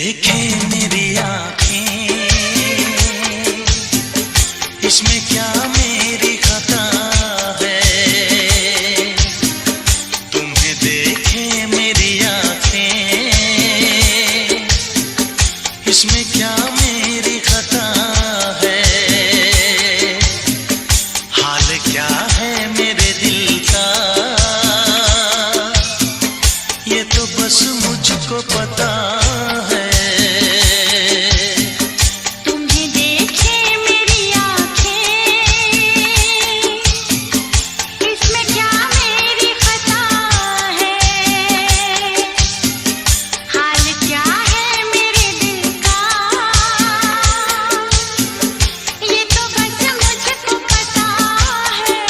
देखे मेरी आँखें, इसमें क्या मेरी खता है। तुम्हें देखे मेरी आँखें, इसमें क्या मेरी खता है। हाल क्या है मेरे दिल का, ये तो बस मुझको पता है। तुम्हें देखे मेरी आँखें, इसमें क्या मेरी खता है। हाल क्या है मेरे दिल का, ये तो बस मुझको पता है।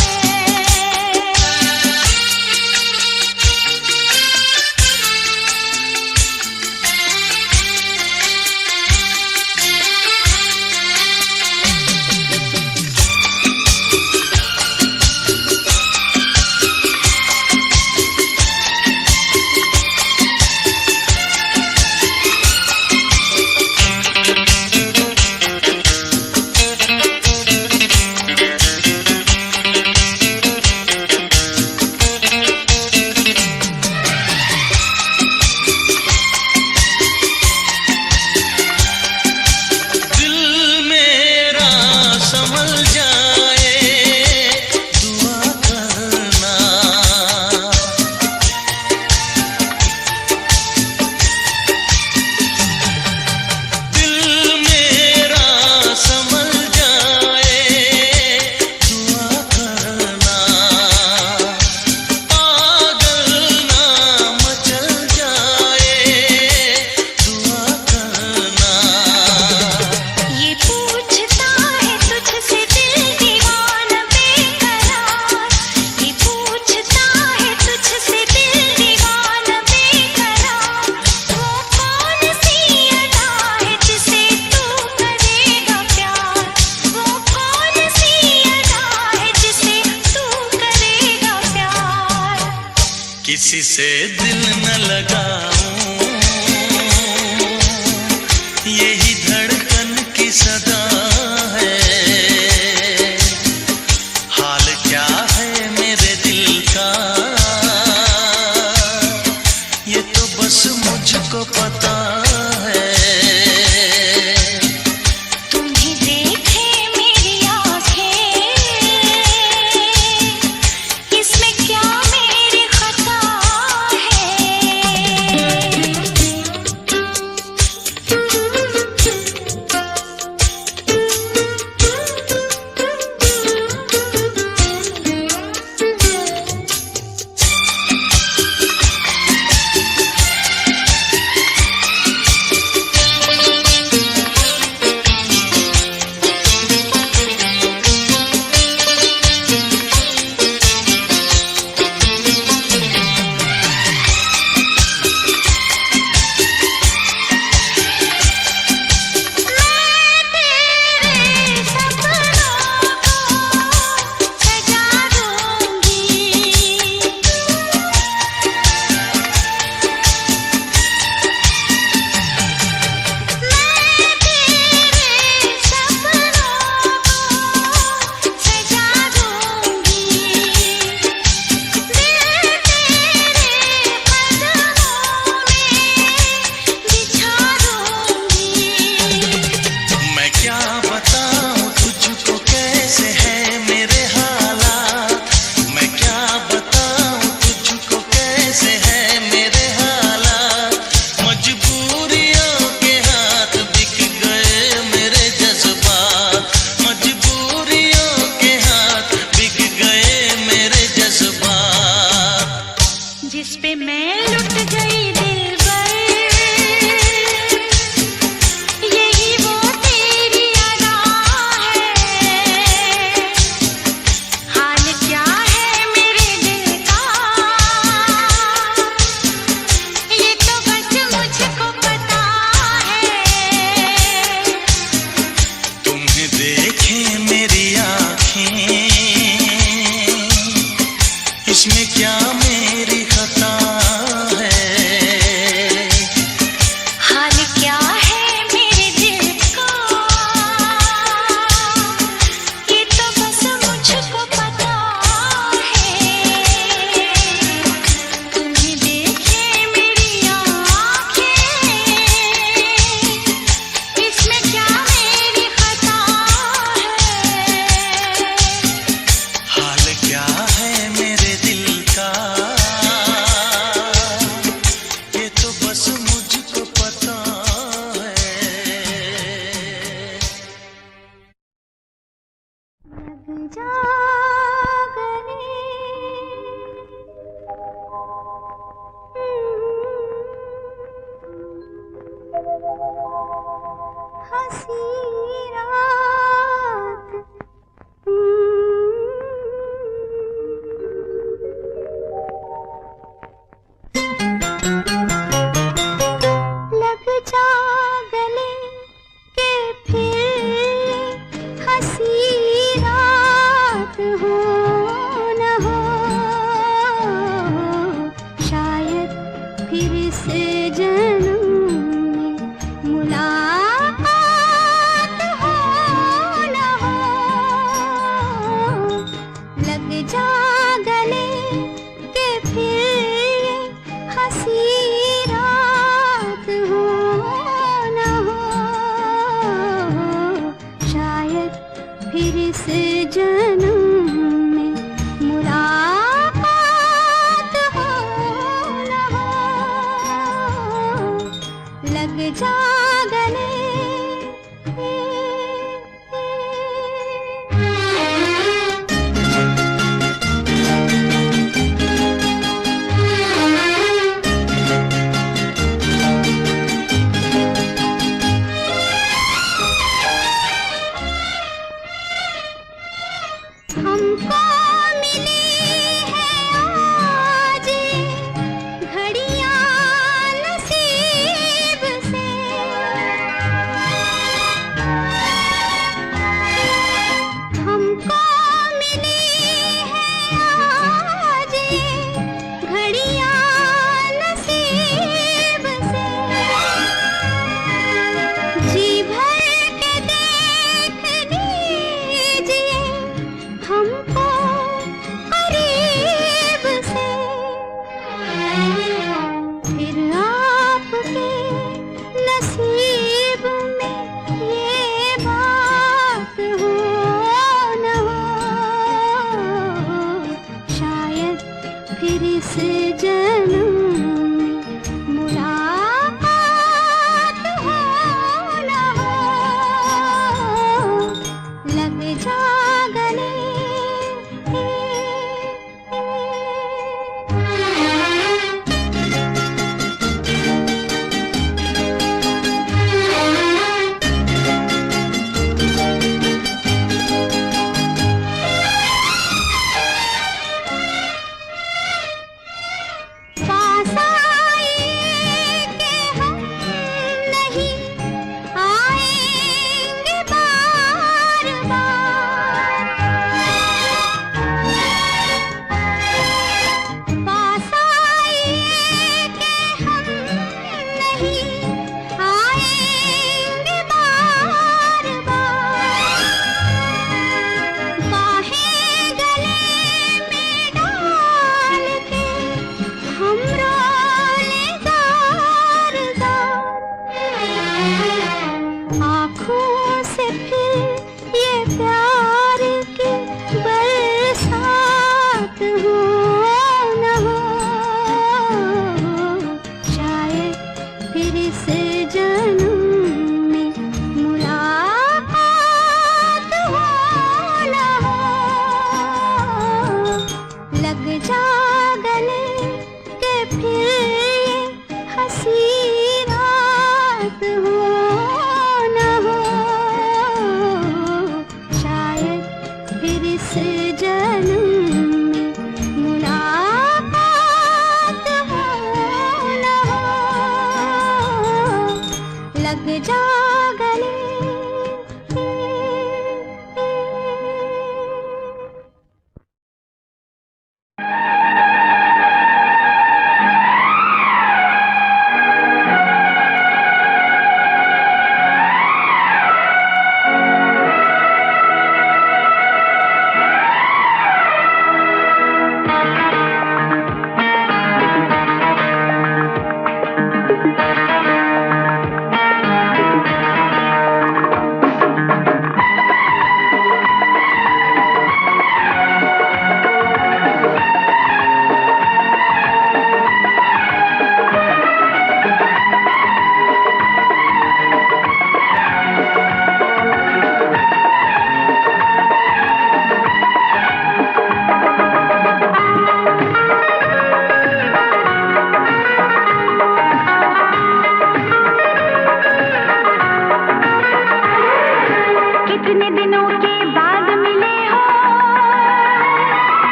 किसी से दिल न लगाऊं, यही धड़कन की सदा है। हाल क्या है मेरे दिल का, ये तो बस मुझको पता है। तुम्हें देखे मेरी आँखें, इसमें क्या मेरी खता है। हंसी रात लग जा गले के फिर हंसी रात हो न हो, शायद फिर से जन्म में मुलाकात हो न हो। लग जा गले के फिर हंसी रात हो न हो, शायद फिर से जन्म में मुलाकात हो न हो। लग जा गले हमको मिली है आज घड़ियां नसीब से, हमको मिली है आज घड़ियां नसीब से। जी भर के देख लीजिए हमको करीब से, फिर आपके नसीब में ये बात हो न हो, शायद फिर से जन्म में मुलाकात हो न हो। लग जा गले पास आए कि हम नहीं आएंगे बार बार, पास आए कि हम नहीं आएंगे बार बार। बाहें गले में डाल के हम रोले जार जार, आँखों से फिर ये प्यार की बरसात हो न हो, शायद फिर से जन्म में मुलाकात हो न हो। लग जा गले के फिर ये हंसी रात हो न हो।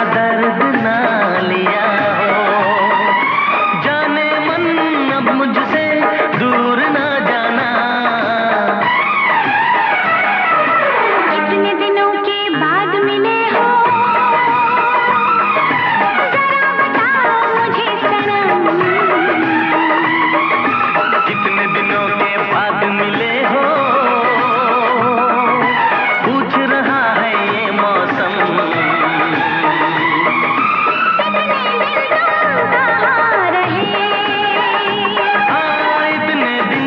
दर्द ना लिया हो, जाने मन अब मुझसे दूर ना जाना। कितने दिनों के बाद मिले हो, जरा बताओ मुझे सनम। कितने दिनों के बाद मिले हो, पूछ रहा है ये मौसम। कितने दिन तुम कहाँ रहे? इतने दिन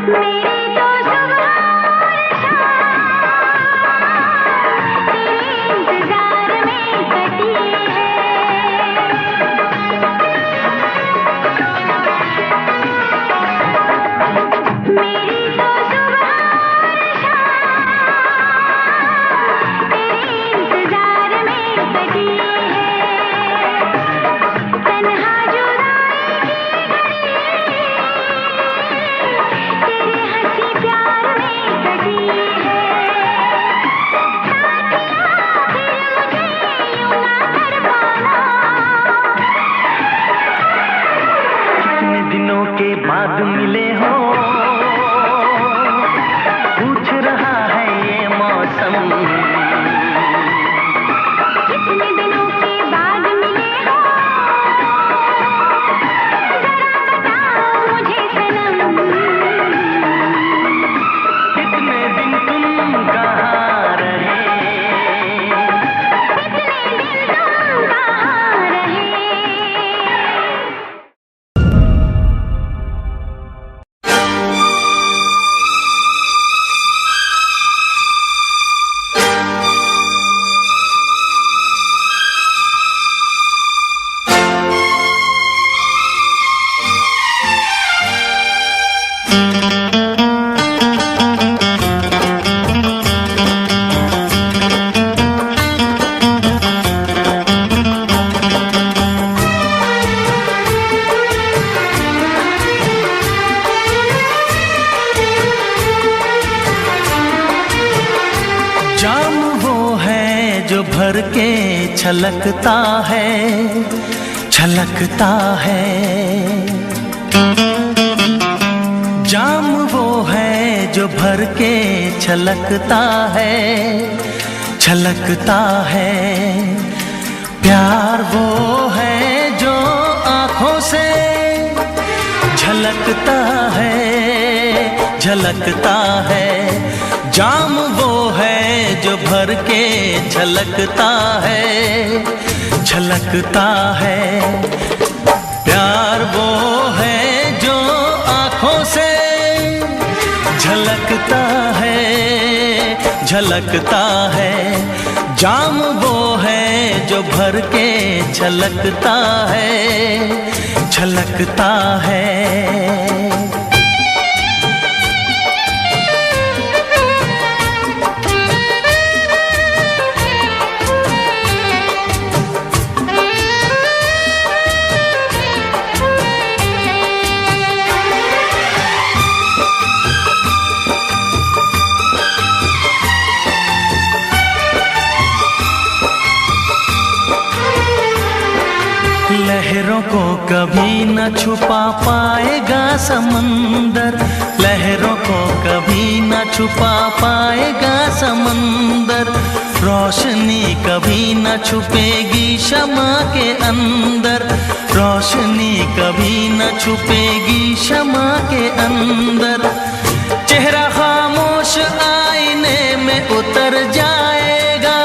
मेरी तो सुबह और शाम तेरे इंतजार में कटी है। मेरी तो सुबह और शाम तेरे इंतजार में कटी है। तन्हा जुदाई की घड़ी तेरे हंसी प्यार में कटी है। साथिया फिर मुझे यूं ना कर पाना। कितने दिनों के बाद मिले हो, पूछ रहा है ये मौसम। कितने दिनों के बाद मिले हो, जरा बताओ मुझे सनम। कितने दिन तुम कहाँ रहे? कितने दिन तुम कहाँ रहे? जाम वो है जो भर के छलकता है, छलकता है। जाम वो है जो भर के छलकता है, छलकता है। प्यार वो है जो आँखों से झलकता है, झलकता है। जाम वो है जो भर के छलकता है, छलकता है। प्यार वो है जो आँखों से झलकता है, झलकता है। जाम वो है जो भर के छलकता है, छलकता है। लहरों को कभी न छुपा पाएगा समंदर, लहरों को कभी न छुपा पाएगा समंदर। रोशनी कभी न छुपेगी शमा के अंदर, रोशनी कभी न छुपेगी शमा के अंदर। चेहरा खामोश आईने में उतर जाएगा,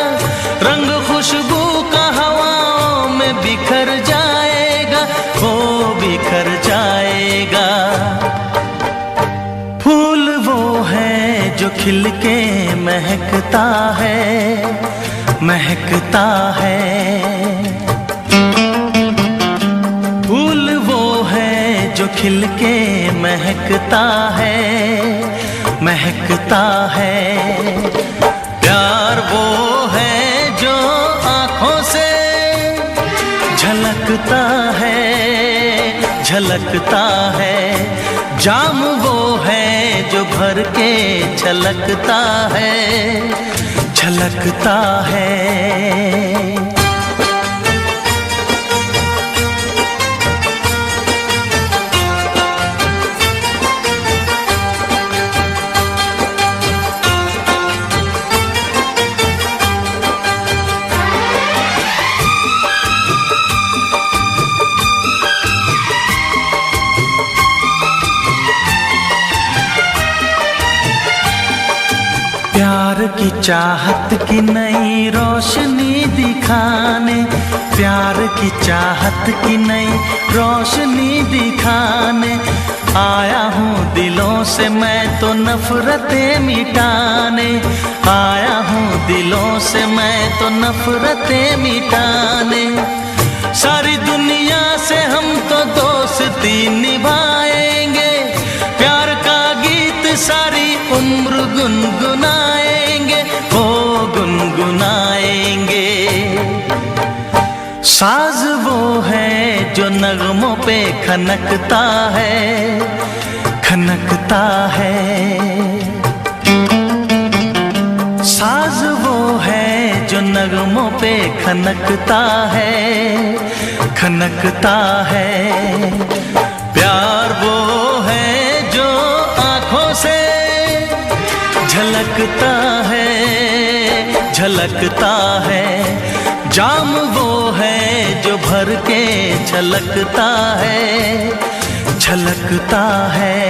रंग खुशबू का हवाओं में बिखर जाएगा, वो बिखर जाएगा। फूल वो है जो खिल के महकता है, महकता है। खिल के महकता है, महकता है। प्यार वो है जो आँखों से झलकता है, झलकता है। जाम वो है जो भर के छलकता है, छलकता है। प्यार की चाहत की नई रोशनी दिखाने, प्यार की चाहत की नई रोशनी दिखाने आया हूँ दिलों से मैं तो नफरतें मिटाने, आया हूँ दिलों से मैं तो नफरतें मिटाने। सारी दुनिया से हम तो दोस्ती निभाएंगे, प्यार का गीत सारी उम्र गुनगुनाएंगे, हो गुनगुनाएंगे। साज वो है जो नगमों पे खनकता है, खनकता है। साज वो है जो नगमों पे खनकता है, खनकता है। प्यार वो है जो आँखों से झलकता है, झलकता है। जाम वो है जो भर के छलकता है, छलकता है।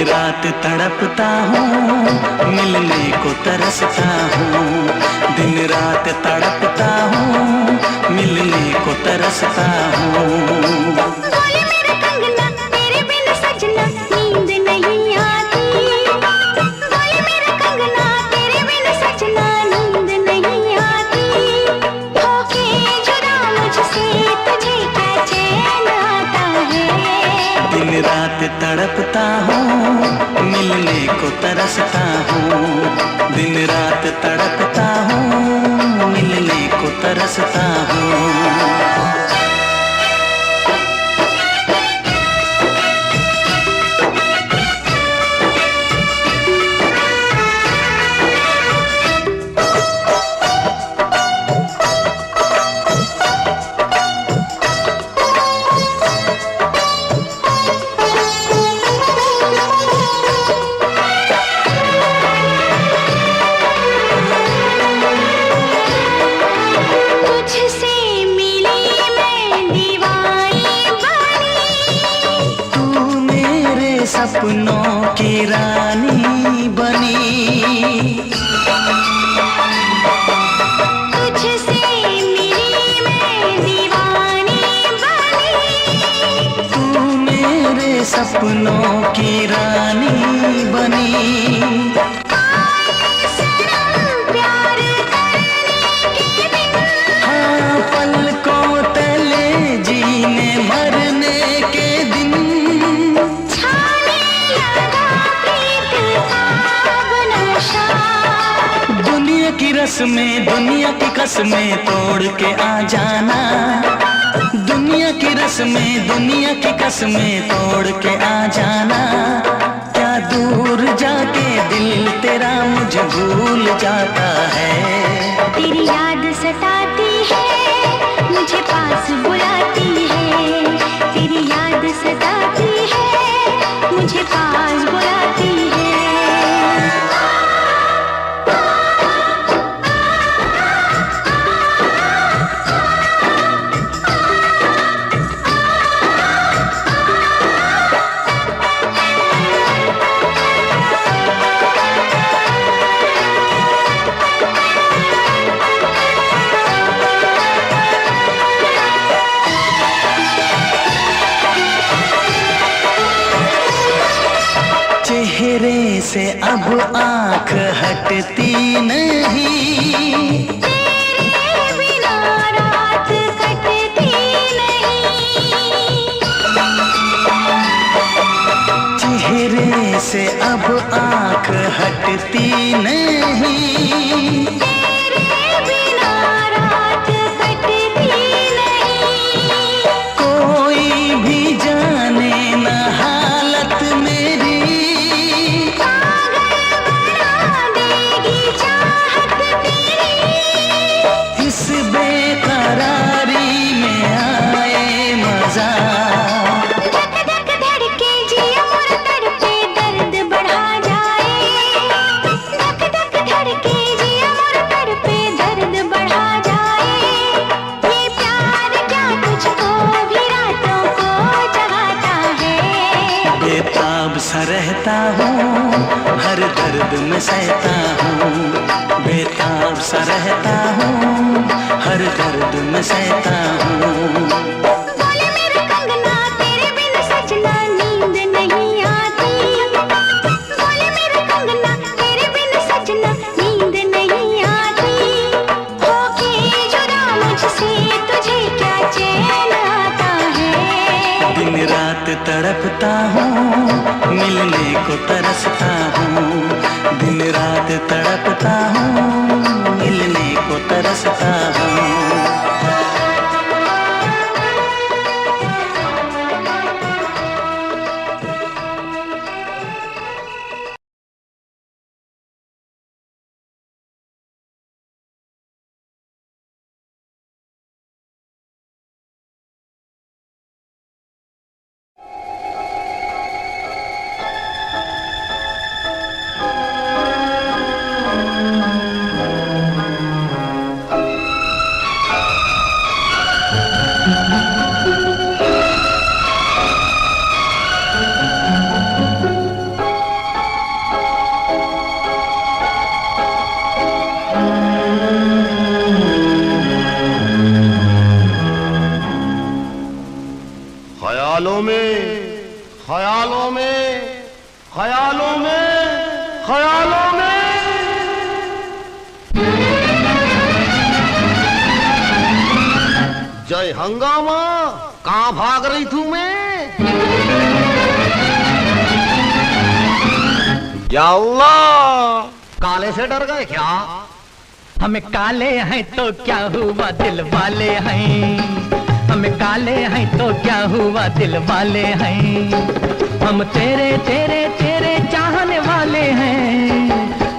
रात तड़पता हूँ, मिलने को तरसता हूँ। दिन रात तड़पता हूँ, मिलने को तरसता हूँ। बोले मेरे कंगना तेरे बिन सजना नींद नहीं आती। बोले मेरे कंगना तेरे बिन सजना नींद नहीं आती। होके जुदा मुझसे तुझे क्या चैन आता है। दिन रात तड़पता हूँ, मिलने को तरसता हूँ। दिन रात तड़पता हूँ, मिलने को तरसता हूँ। सपनों की रानी बनी, तुझसे मिली मैं दीवानी बनी। तू मेरे सपनों की रानी बनी। प्यार करने के दिन, हाँ पलकों तले जीने मरने के दिन। दुनिया की रस्में दुनिया की कसमें तोड़ के आ जाना। दुनिया की रस्में दुनिया की कसमें तोड़ के आ जाना। क्या दूर जाके दिल तेरा मुझे भूल जाता है। तेरी याद सताती है, मुझे पास बुलाती है। तेरी याद सताती है, मुझे पास बुलाती है। चेहरे से अब आंख हटती नहीं। तेरे बिना रात कटती नहीं। चेहरे से अब आंख हटती नहीं। तेरे बिना रात कटती नहीं। कोई भी जाने न हालत मेरी। इस बेकरारी में आए मजा। धक धक धड़के जिया मोर तड़पे दर्द बढ़ा जाए। धक धक धड़के जिया मोर तड़पे दर्द बढ़ा जाए। ये प्यार क्या तुझको भी रातों को जगाता है। बेताब सा रहता हूँ, हर दर्द में सहता हूँ। बेताब सा रहता हूँ, हर दर्द में सहता हूँ। बोले मेरे कंगना तेरे बिन सजना नींद नहीं आती। बोले मेरे कंगना तेरे बिन सजना नींद नहीं आती। होके जुदा मुझसे तुझे क्या चैन आता है। दिन रात तड़पता हूँ, मिलने को तरसता हूँ। दिन रात तड़पता हूँ, मिलने को तरसता हूँ। हंगामा, कहाँ भाग रही थू मैं? या अल्लाह, काले से डर गए क्या? हम काले हैं तो क्या हुआ दिल वाले हैं, हम काले हैं तो क्या हुआ दिल वाले हैं, हम तेरे तेरे तेरे चाहने वाले हैं,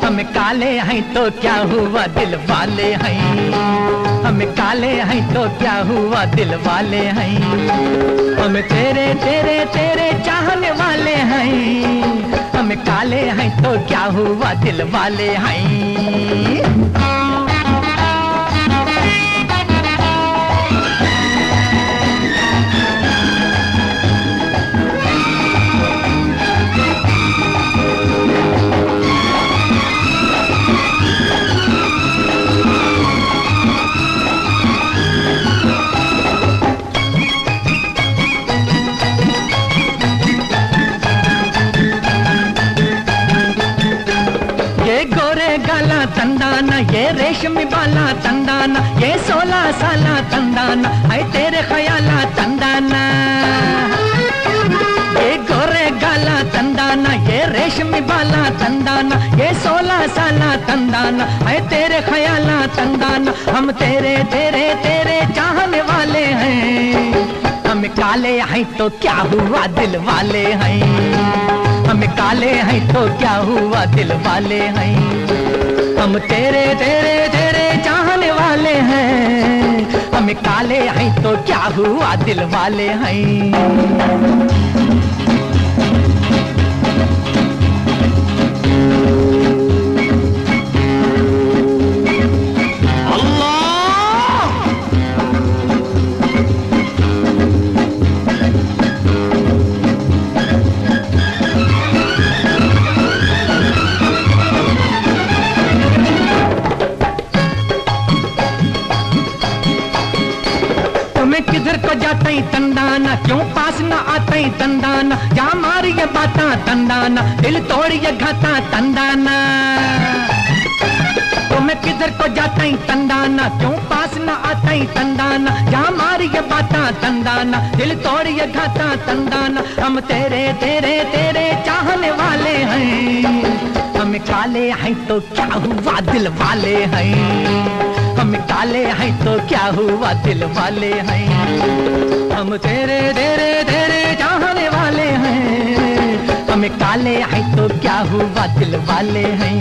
हम काले हैं तो क्या हुआ दिल वाले हैं, हम काले हैं तो क्या हुआ दिल वाले हैं, हम तेरे तेरे तेरे चाहने वाले हैं, हम काले हैं तो क्या हुआ दिल वाले हैं। तंदाना ये रेशमी बाला तंदाना, ये 16 साला तंदाना, है तेरे ख्याला तंदाना, ये गोरे गाला तंदाना, ये रेशमी बाला तंदाना, ये 16 साला तंदाना, है तेरे ख्याला तंदाना, हम तेरे तेरे तेरे चाहने वाले हैं, हम काले हैं तो क्या हुआ दिल वाले हैं, हम काले हैं तो क्या हुआ दिल वाले हैं, हम तेरे तेरे तेरे चाहने वाले हैं, हम काले हैं तो क्या हुआ दिल वाले हैं। किधर को जाते तंदाना, क्यों पास न आते तंदाना, जा मारी ये बाता तंदाना, दिल तोड़ ये घाता तंदाना, तो मैं किधर को जाते तंदाना, क्यों पास न आते तंदाना, जा मारी ये बाता तंदाना, दिल तोड़ ये घाता तंदाना, हम तेरे तेरे तेरे चाहने वाले हैं, हम काले हैं तो क्या हुआ दिल वाले हैं, हम काले हैं तो क्या हुआ दिल वाले हैं, हम तेरे तेरे तेरे चाहने वाले हैं, हम काले हैं तो क्या हुआ दिल वाले हैं।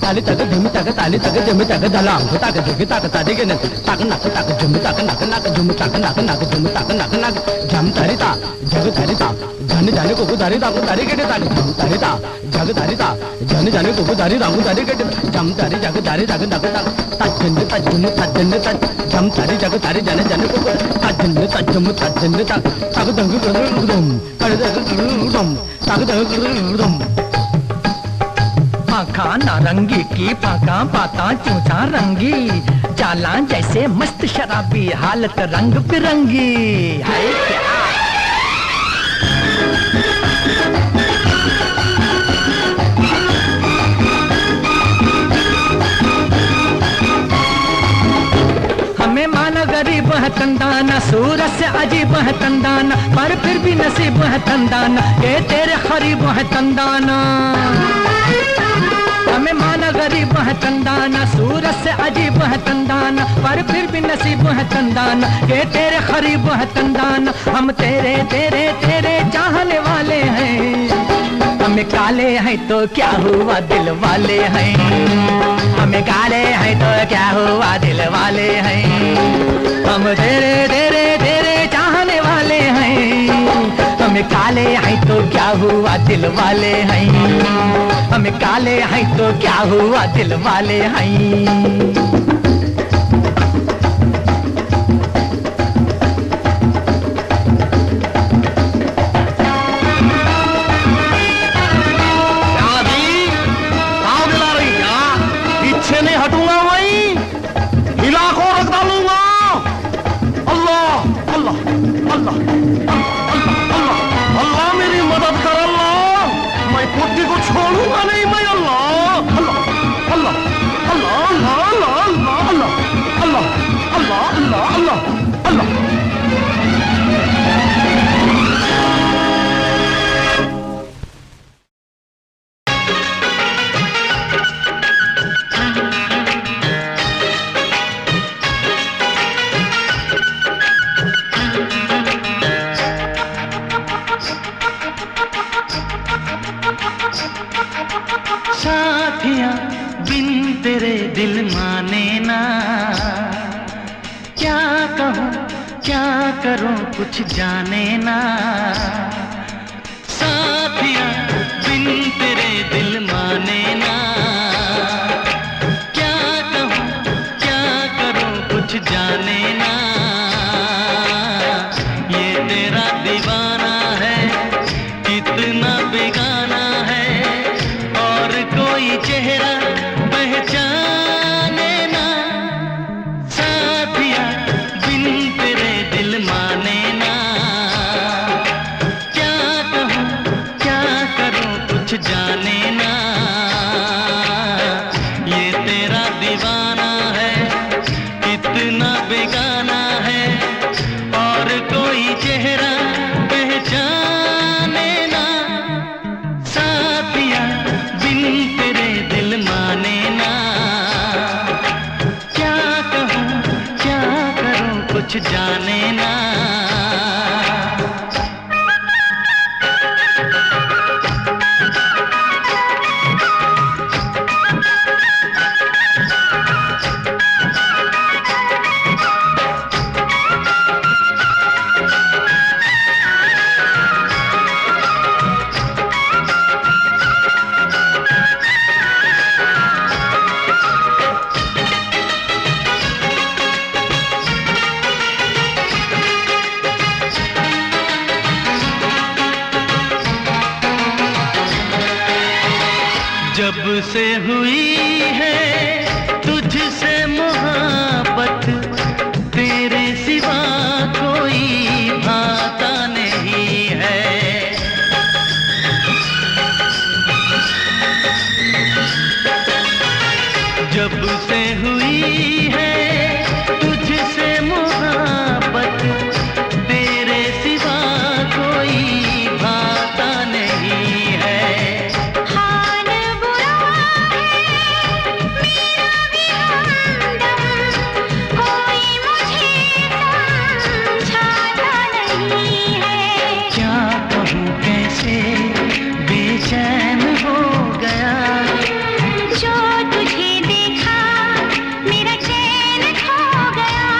ताली तक धुम तक ताली तक जम तक दलाम तक जग तक तादी के नक तक नक तक जम तक नक नक जम तक नक नक जम तक नक नक जम तारिता जग तारिता जन जाने को दारी दागु दारी के ताली जम तारिता जग तारिता जन जाने को दारी दागु दारी के जम तारी जग दारी जग नक तक तजन तजन जम तारी जग तारी जन जाने को तजन तक तक दंग गुदम कर गुदम तक दंग गुदम आँखा नारंगी की पाका पाता चूचा रंगी, चाला जैसे मस्त शराबी, हालत रंग बिरंगी है क्या। हमें माना गरीब है तंदाना, सूरत से अजीब है तंदाना, पर फिर भी नसीब है तंदाना, ये तेरे खरीब है तंदाना, हमें माना गरीब है तंदाना, सूरत से अजीब है तंदाना, पर फिर भी नसीब है तंदाना, ये तेरे खरीब है तंदाना, हम तेरे तेरे तेरे चाहने वाले हैं, हमें काले हैं तो क्या हुआ दिल वाले हैं, हमें काले हैं तो क्या हुआ दिल वाले हैं, हम तेरे तेरे तेरे चाहने वाले हैं, हमें काले हैं तो क्या हुआ दिल वाले हैं, हमें काले हैं तो क्या हुआ दिल वाले हैं। दिल माने ना। क्या कहूँ क्या करूँ कुछ जाने ना। साथिया बिन तेरे दिल माने ना। क्या कहूँ क्या करूँ कुछ जाने ना। ये तेरा दीवाना है कितना बेगाना है, और कोई चेहरा पहचाने ना। साथिया बिन तेरे दिल माने ना। क्या कहूँ क्या करूँ कुछ जाने ना। ये तेरा दीवाना है कितना बेगाना है, और कोई चेहरा पहचाने ना। साथिया बिन तेरे दिल माने ना। क्या कहूँ क्या करूँ कुछ जाने ना। जब से हुई है तुझसे मोहब्बत, तेरे सिवा कोई भाता नहीं है। जब से हुई है तुझसे मोहब्बत, तेरे सिवा कोई भाता नहीं है। हाल बुरा है मेरा भी हमदम, कोई मुझे समझाता नहीं है। क्या कहूँ कैसे बेचैन हो गया, जो तुझे देखा मेरा चैन खो गया।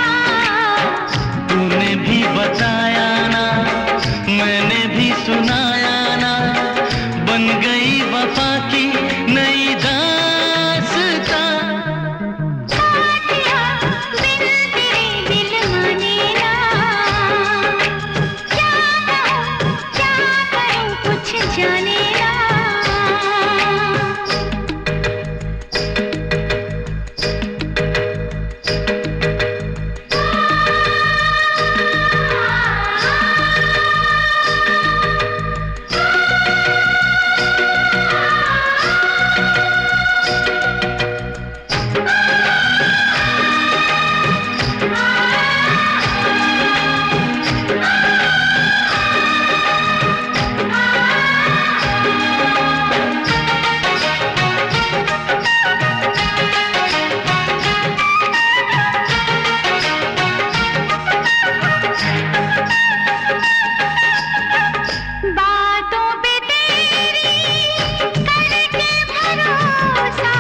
तूने भी बताया ना मैंने भी सुनाया ना, बन गई वफा की नई दास्तां। साथिया बिन तेरे दिल माने ना। क्या कहूँ क्या करूँ कुछ जाने ना। बातों पे तेरी करके भरोसा,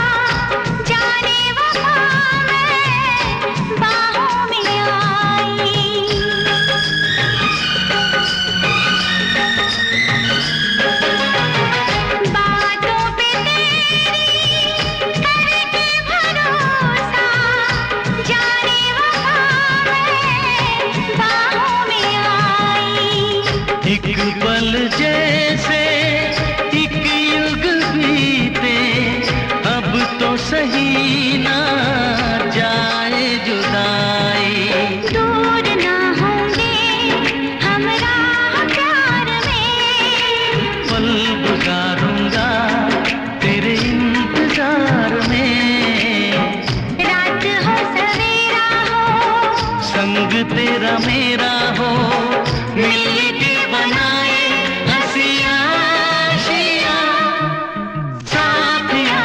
जाने वफा मैं बाहों में आई। बातों पे तेरी करके भरोसा, जाने वफा मैं बाहों में आई। एक पल जैसे एक युग बीते, अब तो सही ना जाए जुदाई। दूर ना होंगे हम राह प्यार में, पल गुजारूंगा तेरे इंतजार में। रात हो सवेरा हो संग तेरा मेरा हो, मिल के बनाए हंसियां आशियां। साथिया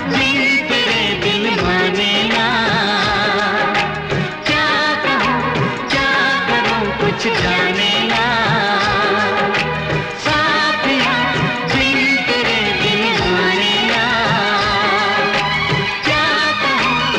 बिन तेरे दिल माने ना। क्या कहूँ क्या करूँ कुछ जाने ना। साथिया बिन तेरे दिल माने ना। क्या कहूँ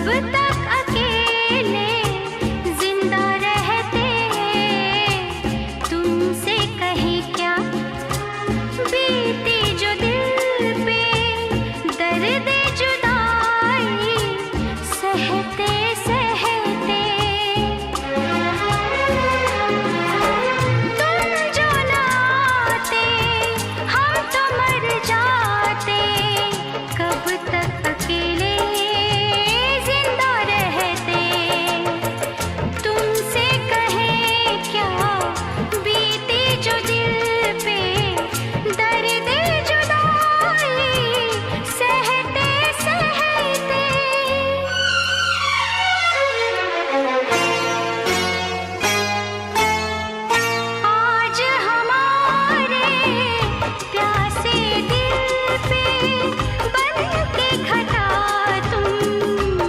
कब तक अकेले जिंदा रहते, तुमसे कहीं क्या बीती जो दिल पे दर्द जुदाई सहते सहते। तुम जो ना आते हम तो मर जाते, कब तक अकेले जिंदा रहते, तुमसे कहे क्या बीती जो दिल पे दर्द जुदाई सहते सहते। आज हमारे प्यासे दिल पे बन के घटा तुम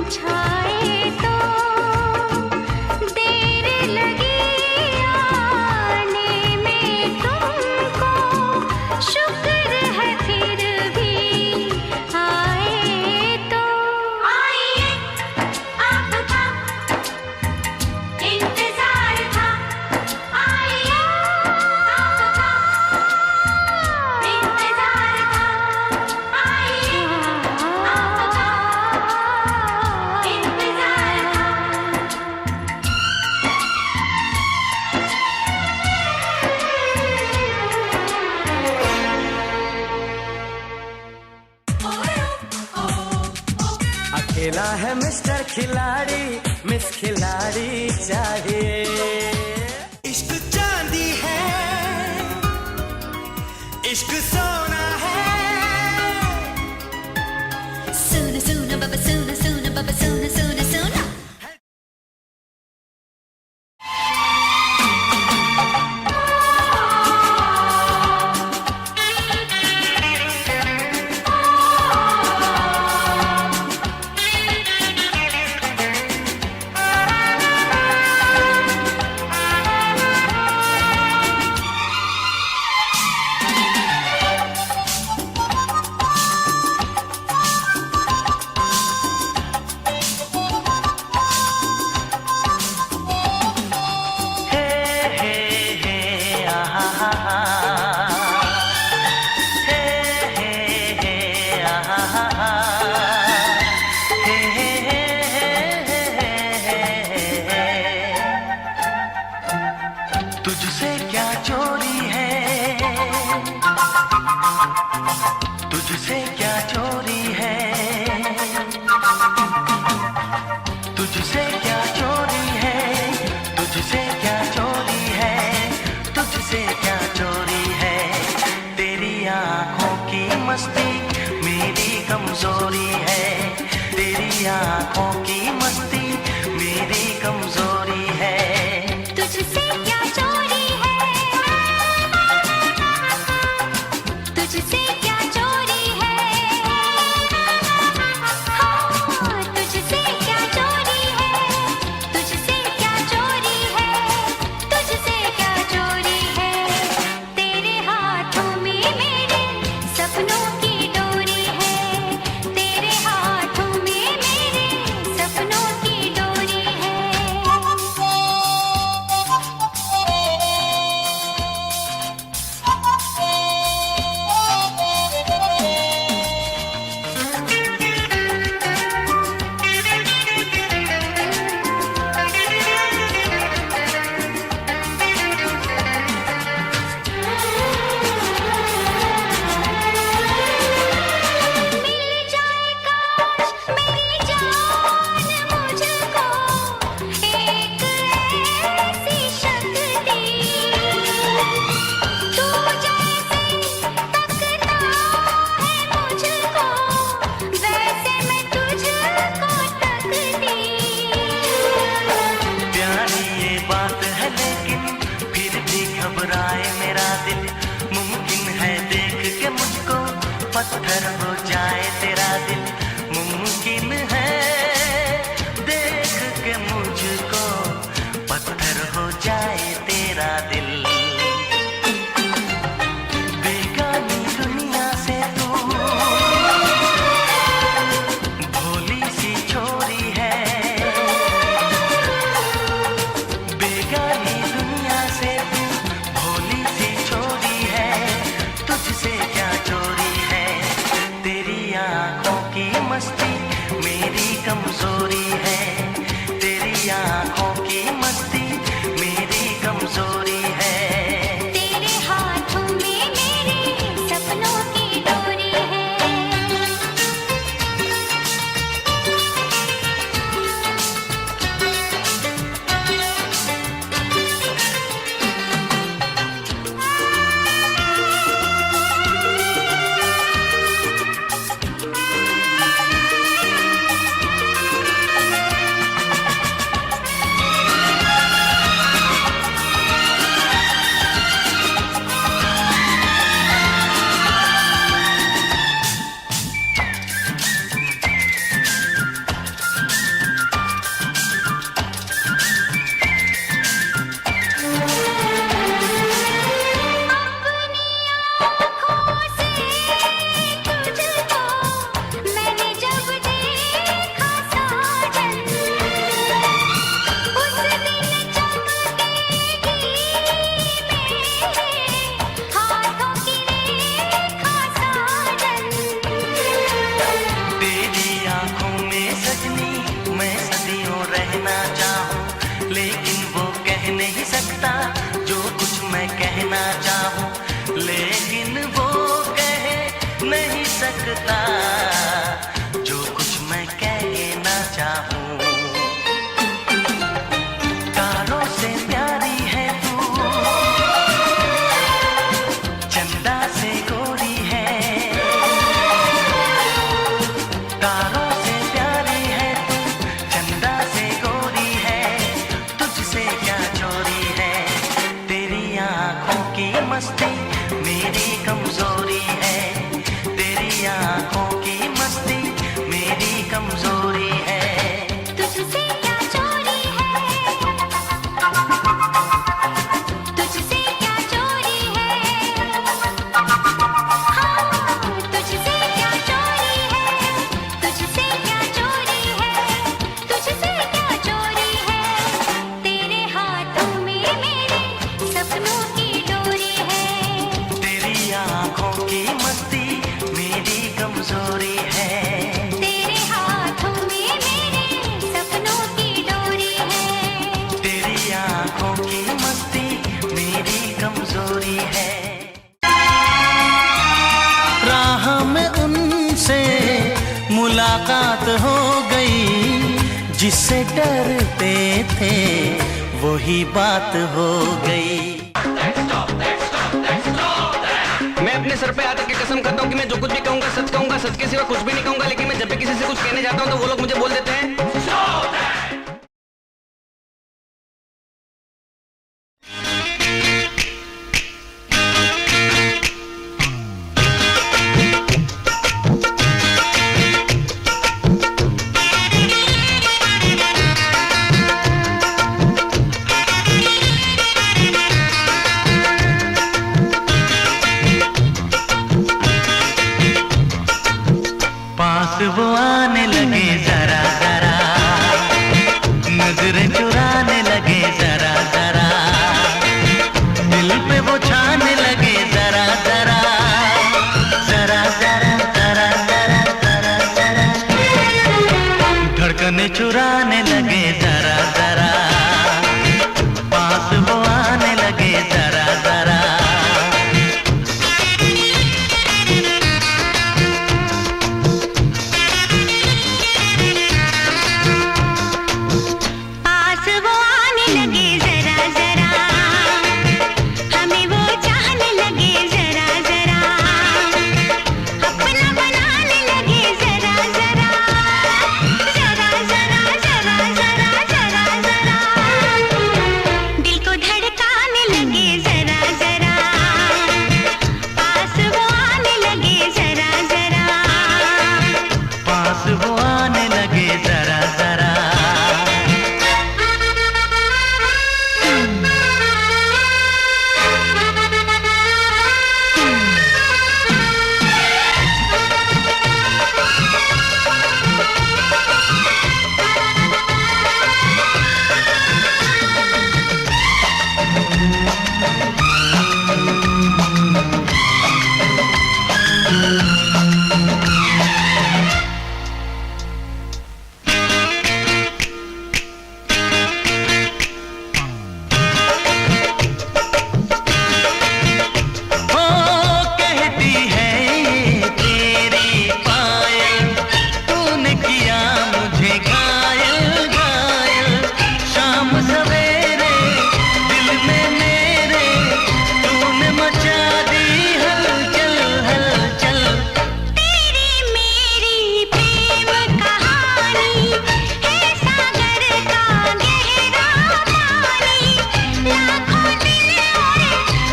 छाए तो, देर लगी आने में तुमको, शुक्र है फिर भी आए तो। आइए आपका इंतजार था, आइए आपका इंतजार था, आइए आपका इंतजार अकेला है मिस्टर खिलाड़ी, मिस खिलाड़ी चाहिए। इश्क चांदी है, इश्क सोना है। सुन सुन बाबा सुन सुन बाबा सुन सुन सुन। तुझसे क्या चोरी है, तुझसे क्या चोरी है, तुझसे क्या चोरी है, तुझसे क्या चोरी है, तुझसे क्या चोरी है। तेरी आंखों की मस्ती मेरी कमजोरी है, तेरी आंखों की मस्ती मेरी कमजोरी है। तुझसे क्या चोरी है, तुझसे क्या चोरी है, हाँ तुझसे क्या चोरी है, तुझसे क्या चोरी है, तुझसे क्या चोरी है। तेरे हाथों में मेरे सपनों की डोरी है, तेरे हाथों में मेरे हूँ। तारों से प्यारी है तू, चंदा से गोरी है। तारों से प्यारी है तू, चंदा से गोरी है। तुझसे क्या चोरी है, तेरी आँखों की मस्ती मेरी कमजोरी है। तेरी आँखों की मस्ती मेरी कमजोरी है। तुझसे क्या चोरी है, तुझसे क्या चोरी है, हाँ तुझसे क्या चोरी है, तुझसे क्या चोरी है, तुझसे क्या चोरी है। तेरे हाथों में मेरे सपनों की डोरी है। तेरी आँखों की मस्ती मेरी कमजोरी है। तेरे हाथों में मेरे सपनों की डोरी है। तेरी आँखों की मस्ती मेरी कमजोरी है। राह में उनसे मुलाकात हो गई, जिससे डरते थे वही बात हो गई। मैं अपने सर पे आकर के कसम करता हूँ कि मैं जो कुछ भी कहूँगा सच कहूँगा, सच के सिवा कुछ भी नहीं कहूँगा। लेकिन मैं जब भी किसी से कुछ कहने जाता हूँ तो वो लोग मुझे बोल देते हैं पास वो आने लगे जरा जरा, नजरें चुराने लगे जरा जरा, दिल पे वो छाने लगे जरा जरा, जरा जरा जरा जरा जरा जरा, धड़कने चुराने लगे जरा जरा, पास वो आने लगे जरा जरा। पास वो आने लगे जरा जरा, हमें वो चाहने लगे जरा जरा, अपना बनाने लगे जरा जरा, जरा जरा जरा जरा जरा जरा, दिल को धड़काने लगे जरा जरा, पास वो आने लगे जरा जरा। पास वो आने लगे जरा जरा। ओ कहती है ये तेरी पायल, तूने किया मुझे घायल घायल। शाम सवेरे दिल में मेरे तूने मचा दी हलचल हलचल। तेरी मेरी प्रेम कहानी है सागर का गहरा पानी, लाखों दिन और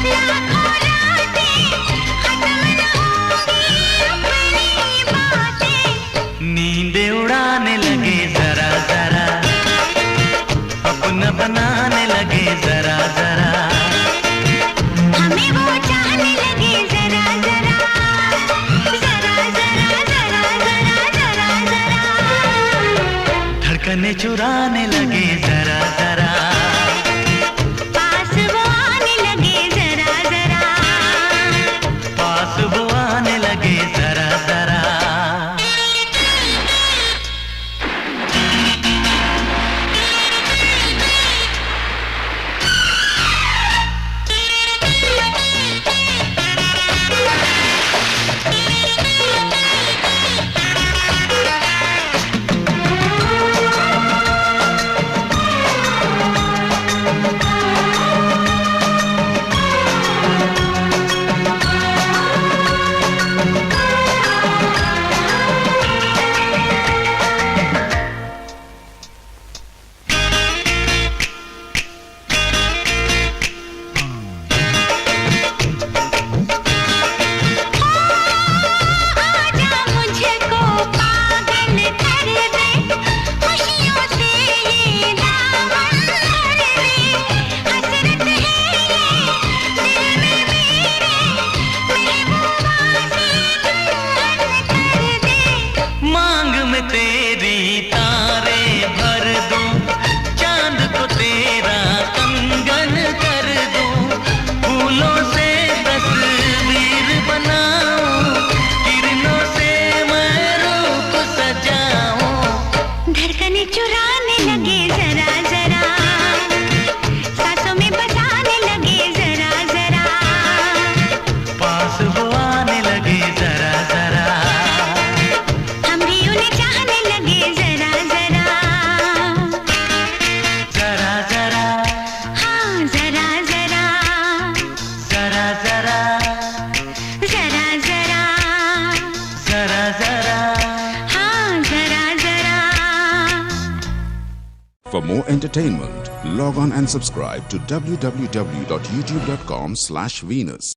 लाखों रातें खत्म न होंगी अपनी बातें। नींदें उड़ाने लगे जरा जरा, अपना बनाने लगे जरा जरा, हमें वो चाहने लगे जरा जरा, जरा जरा जरा जरा जरा जरा, धड़कने चुराने लगे जरा जरा। पास वो आने लगे जरा जरा। पास वो आने लगे जरा जरा। बनाने लगे जरा जरा, सांसों में बसाने लगे जरा जरा, पास वो आने लगे जरा जरा, हम भी उन्हें चाहने लगे जरा जरा, जरा जरा, हाँ जरा जरा, जरा जरा, जरा जरा, जरा जरा। हाँ जरा जरा। For more entertainment, log on and subscribe to www.youtube.com/Venus.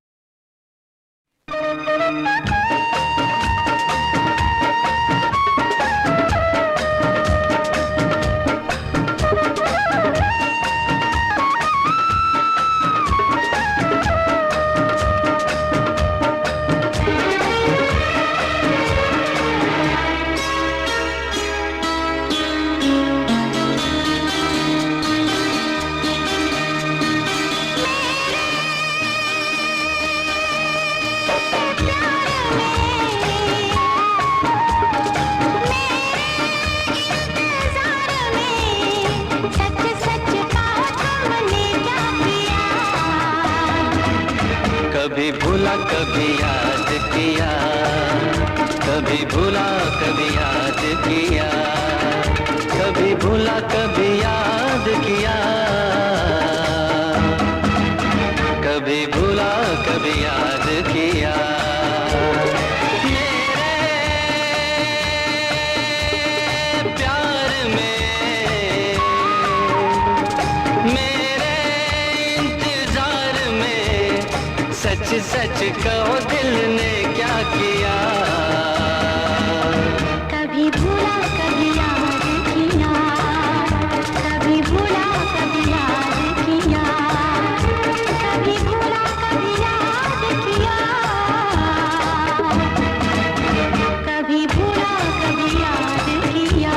सच सच कहो तुमने क्या किया, कभी भूला कभी याद किया, कभी भूला कभी याद किया, कभी भूला कभी याद किया, कभी भूला कभी याद किया। मेरे प्यार में, मेरे इंतजार में, सच सच कहो दिल ने क्या किया, कभी भूला कभी याद किया, कभी भूला कभी याद किया, कभी भूला कभी याद किया, कभी भूला कभी याद किया।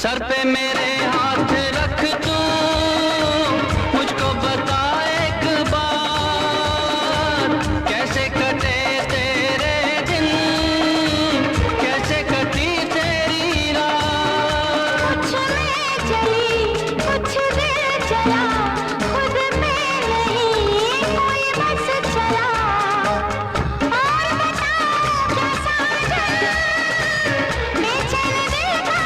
सर पे मेरे हाथ रख तू, मुझको बता एक बार, कैसे कटे तेरे दिन, कैसे कटी तेरी रात। कुछ में चली कुछ दिल चला, खुद में नहीं कोई बस चला, और बता क्या समझा, बेचैन दिल का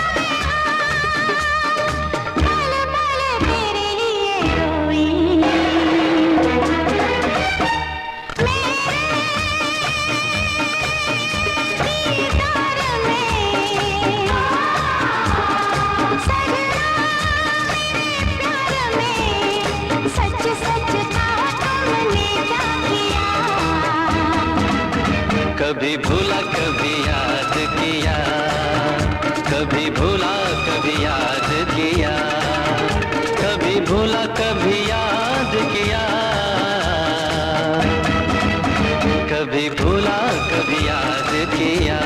पल पल तेरे लिए रोई, मेरे दीदार में सजना, प्यार में सच सच कहा तुमने क्या किया, कभी भूला कभी याद किया, कभी भूला कभी याद किया, कभी भूला कभी याद किया, कभी भूला कभी याद किया।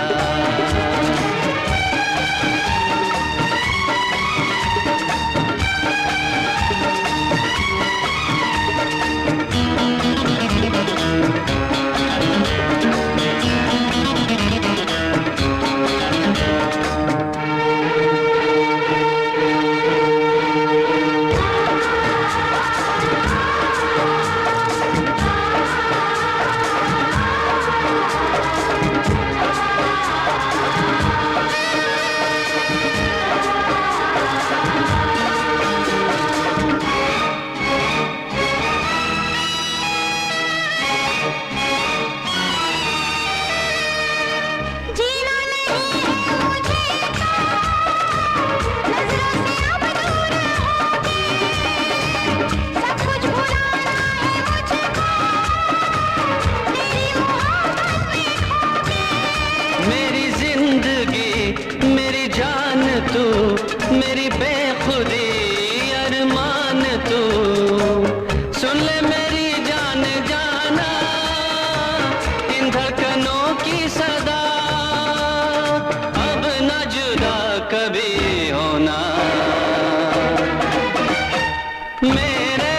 कभी होना। मेरे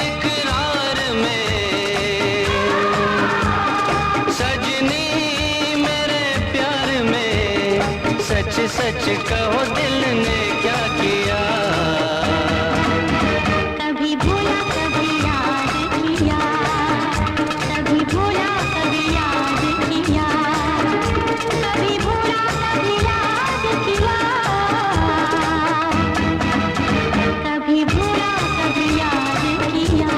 इकरार में सजनी, मेरे प्यार में सच सच कहो दिल ने क्या किया। कभी भूला कभी याद किया, कभी भूला कभी याद किया, कभी भूला कभी याद किया, कभी भूला कभी याद किया।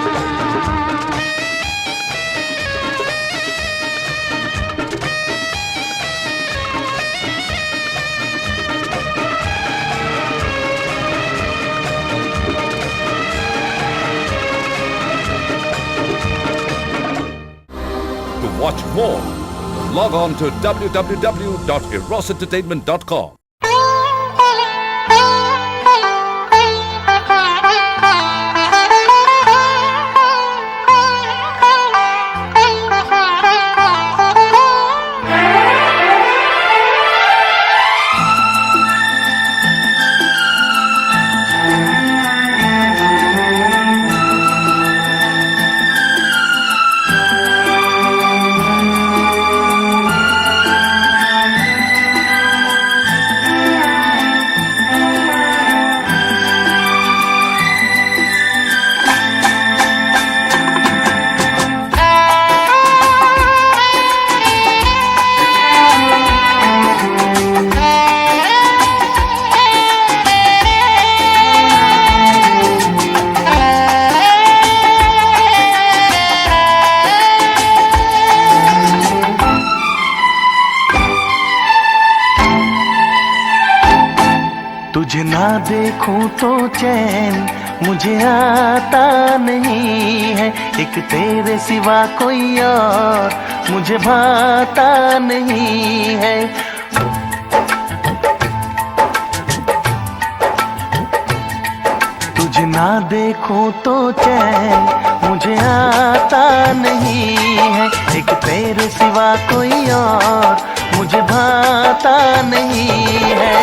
To watch more, log on to www.erosentertainment.com. तुझे ना देखूं तो चैन मुझे आता नहीं है, एक तेरे सिवा कोई और मुझे भाता नहीं है। तुझे ना देखूं तो चैन मुझे आता नहीं है, एक तेरे सिवा कोई और मुझे भाता नहीं है।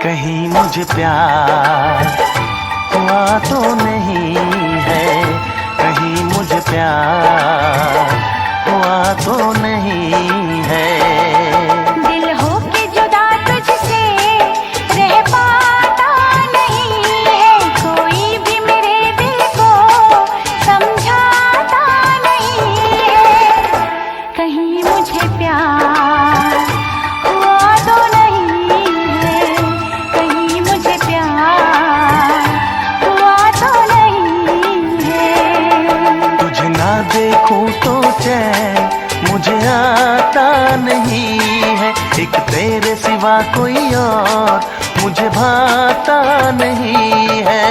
कहीं मुझे प्यार हुआ तो नहीं है, कहीं मुझे प्यार हुआ तो नहीं है। दिल हो के जुदा तुझसे रह पाता नहीं है, कोई भी मेरे दिल को समझाता नहीं है। कहीं मुझे प्यार हुआ तो नहीं है, कहीं मुझे प्यार हुआ तो नहीं है। तुझे ना देखूं तो चैन मुझे आता नहीं है, एक तेरे सिवा कोई और मुझे भाता नहीं है।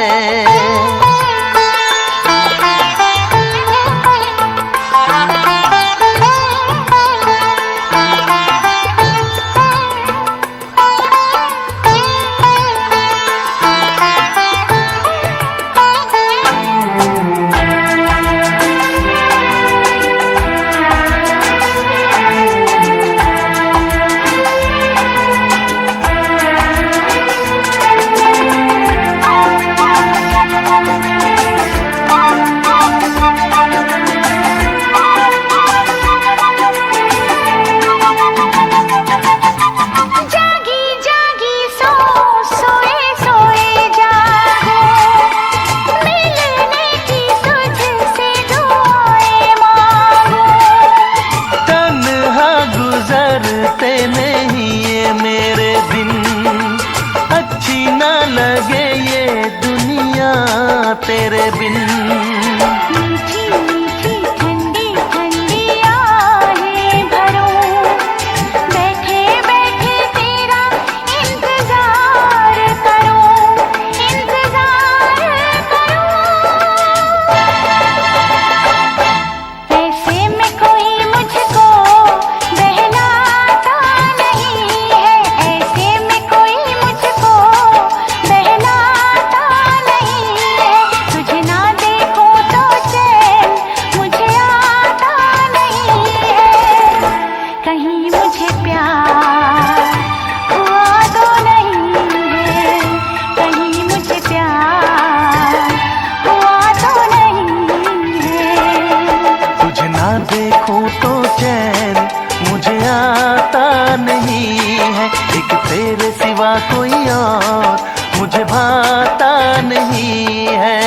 भाता नहीं है, एक तेरे सिवा कोई और मुझे भाता नहीं है।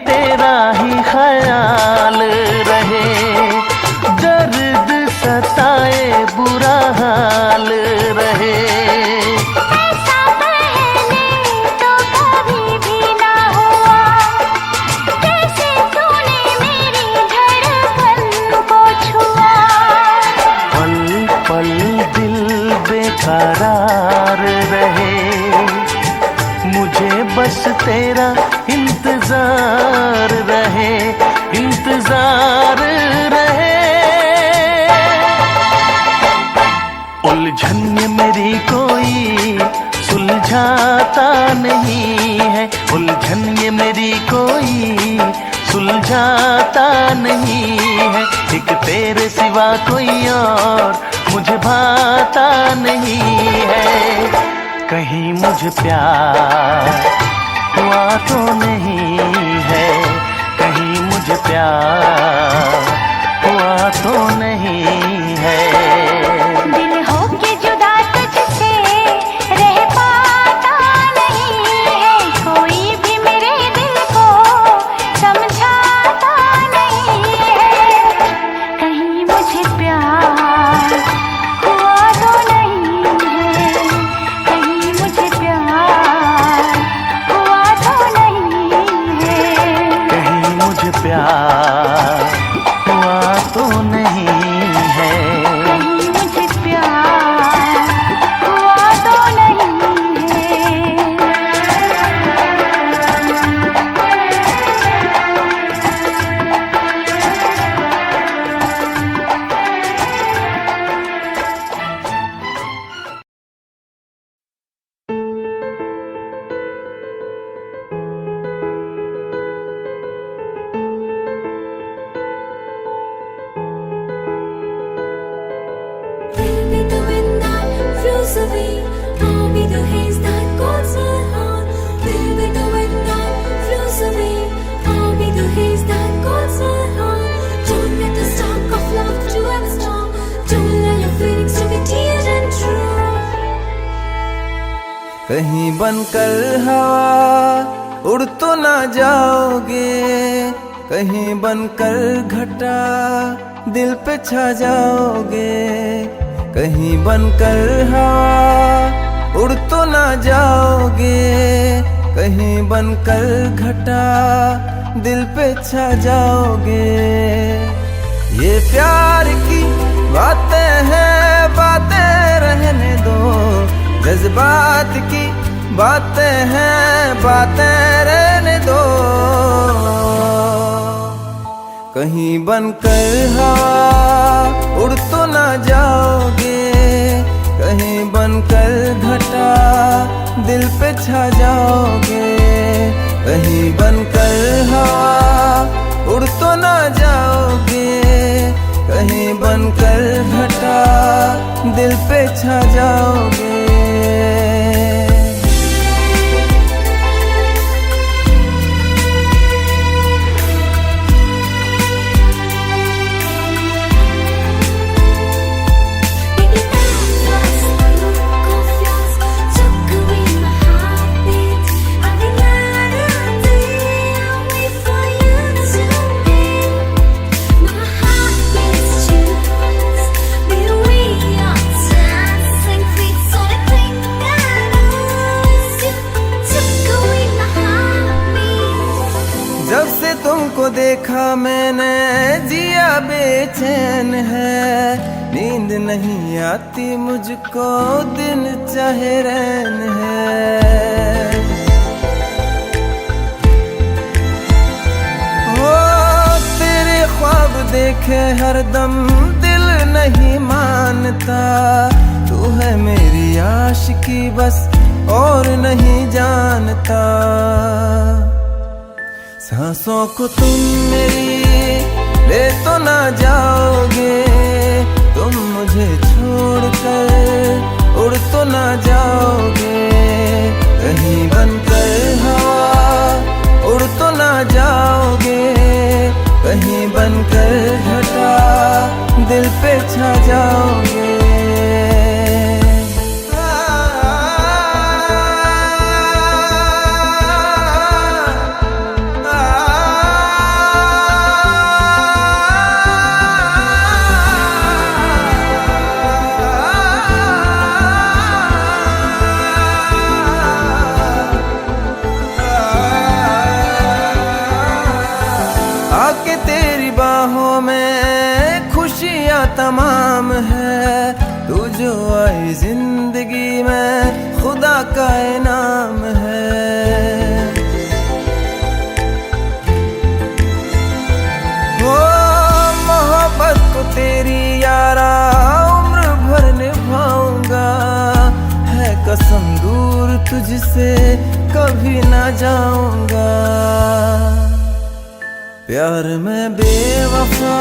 तेरा ही ख्याल रहे, दर्द सताए बुरा हाल रहे। ऐसा पहले तो कभी भी ना हुआ, कैसे तूने मेरी धड़कन को छुआ। पल पल दिल बेकरार रहे, मुझे बस तेरा इंतजार रहे, इंतजार रहे। उलझन ये मेरी कोई सुलझाता नहीं है, उलझन ये मेरी कोई सुलझाता नहीं है, एक तेरे सिवा कोई और मुझे भाता नहीं है। कहीं मुझे प्यार हुआ तो नहीं है, कहीं मुझे प्यार हुआ तो नहीं है। दिल होके जुदा तुझसे रह पाता नहीं है, कोई भी मेरे दिल को समझाता नहीं है। कहीं मुझे प्यार हुआ तो नहीं है, कहीं मुझे प्यार हुआ तो नहीं है। कहीं मुझे प्यार हुआ तो नहीं है, कहीं मुझे प्यार हुआ तो नहीं है। I'll be the wind that flows away. I'll be the haze that coats my heart. I'll be the wind that flows away. I'll be the haze that coats my heart. Don't let the spark of love to ever stop. Don't let your feelings to be dear and true. कहीं बनकर हवा उड़ तो ना जाओगे, कहीं बनकर घटा दिल पे छा जाओगे। कहीं बनकर हवा उड़ तो ना जाओगे, कहीं बनकर घटा दिल पे छा जाओगे। ये प्यार की बातें हैं, बातें रहने दो, जज्बात की बातें हैं, बातें रहने दो। कहीं बनकर हवा उड़ तो ना जाओगे, कहीं बनकर घटा दिल पे छा जाओगे। कहीं बनकर हवा उड़ तो ना जाओगे, कहीं बनकर घटा दिल पे छा जाओगे। Baby, that was the look of yours, took away my heartbeat. Every night and day I wait for you to be. My heart beats too, the way you're dancing feet, so I think I lose you. Took away my heartbeat. जब से तुमको देखा मैंने जिया बे बेचैन है, नींद नहीं आती मुझको, दिन चाहे रैन है। हो तेरे ख्वाब देखे हरदम दिल नहीं मानता, तू है मेरी आशिकी बस और नहीं जानता। सांसों को तुम मेरी ले तो ना जाओगे, तुम मुझे छोड़कर उड़ तो ना जाओगे, कहीं बनकर हवा उड़ तो ना जाओगे, कहीं बनकर घटा दिल पे छा जाओगे। आके तेरी बाहों में खुशियाँ तमाम है, तू जो आई जिंदगी में खुदा का इनाम है। वो मोहब्बत को तेरी यारा उम्र भर निभाऊंगा, है कसम दूर तुझसे कभी ना जाऊंगा। प्यार में बेवफा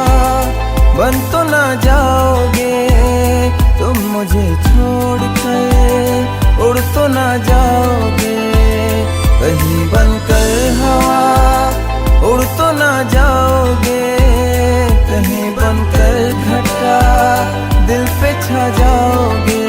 बन तो ना जाओगे, तुम मुझे छोड़कर उड़ तो ना जाओगे, कहीं बनकर हवा उड़ तो ना जाओगे, कहीं बनकर घटा दिल पे छा जाओगे।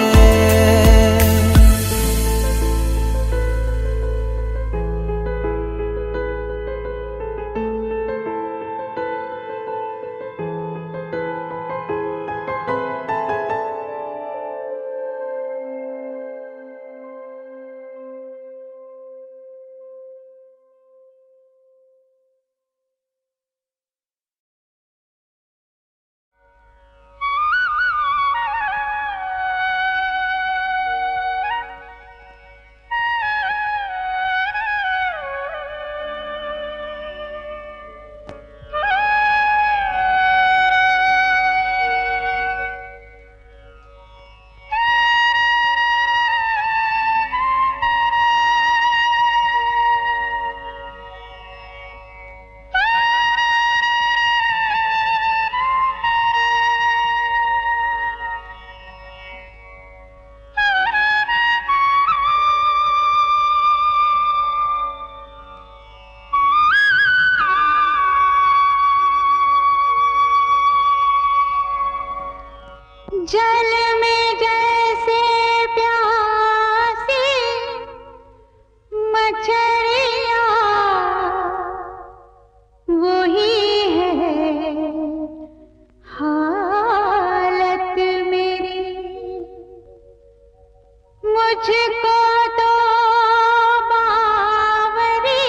जल में जैसे प्यासी मछलियाँ वही है हालत मेरी, मुझको तो बावरी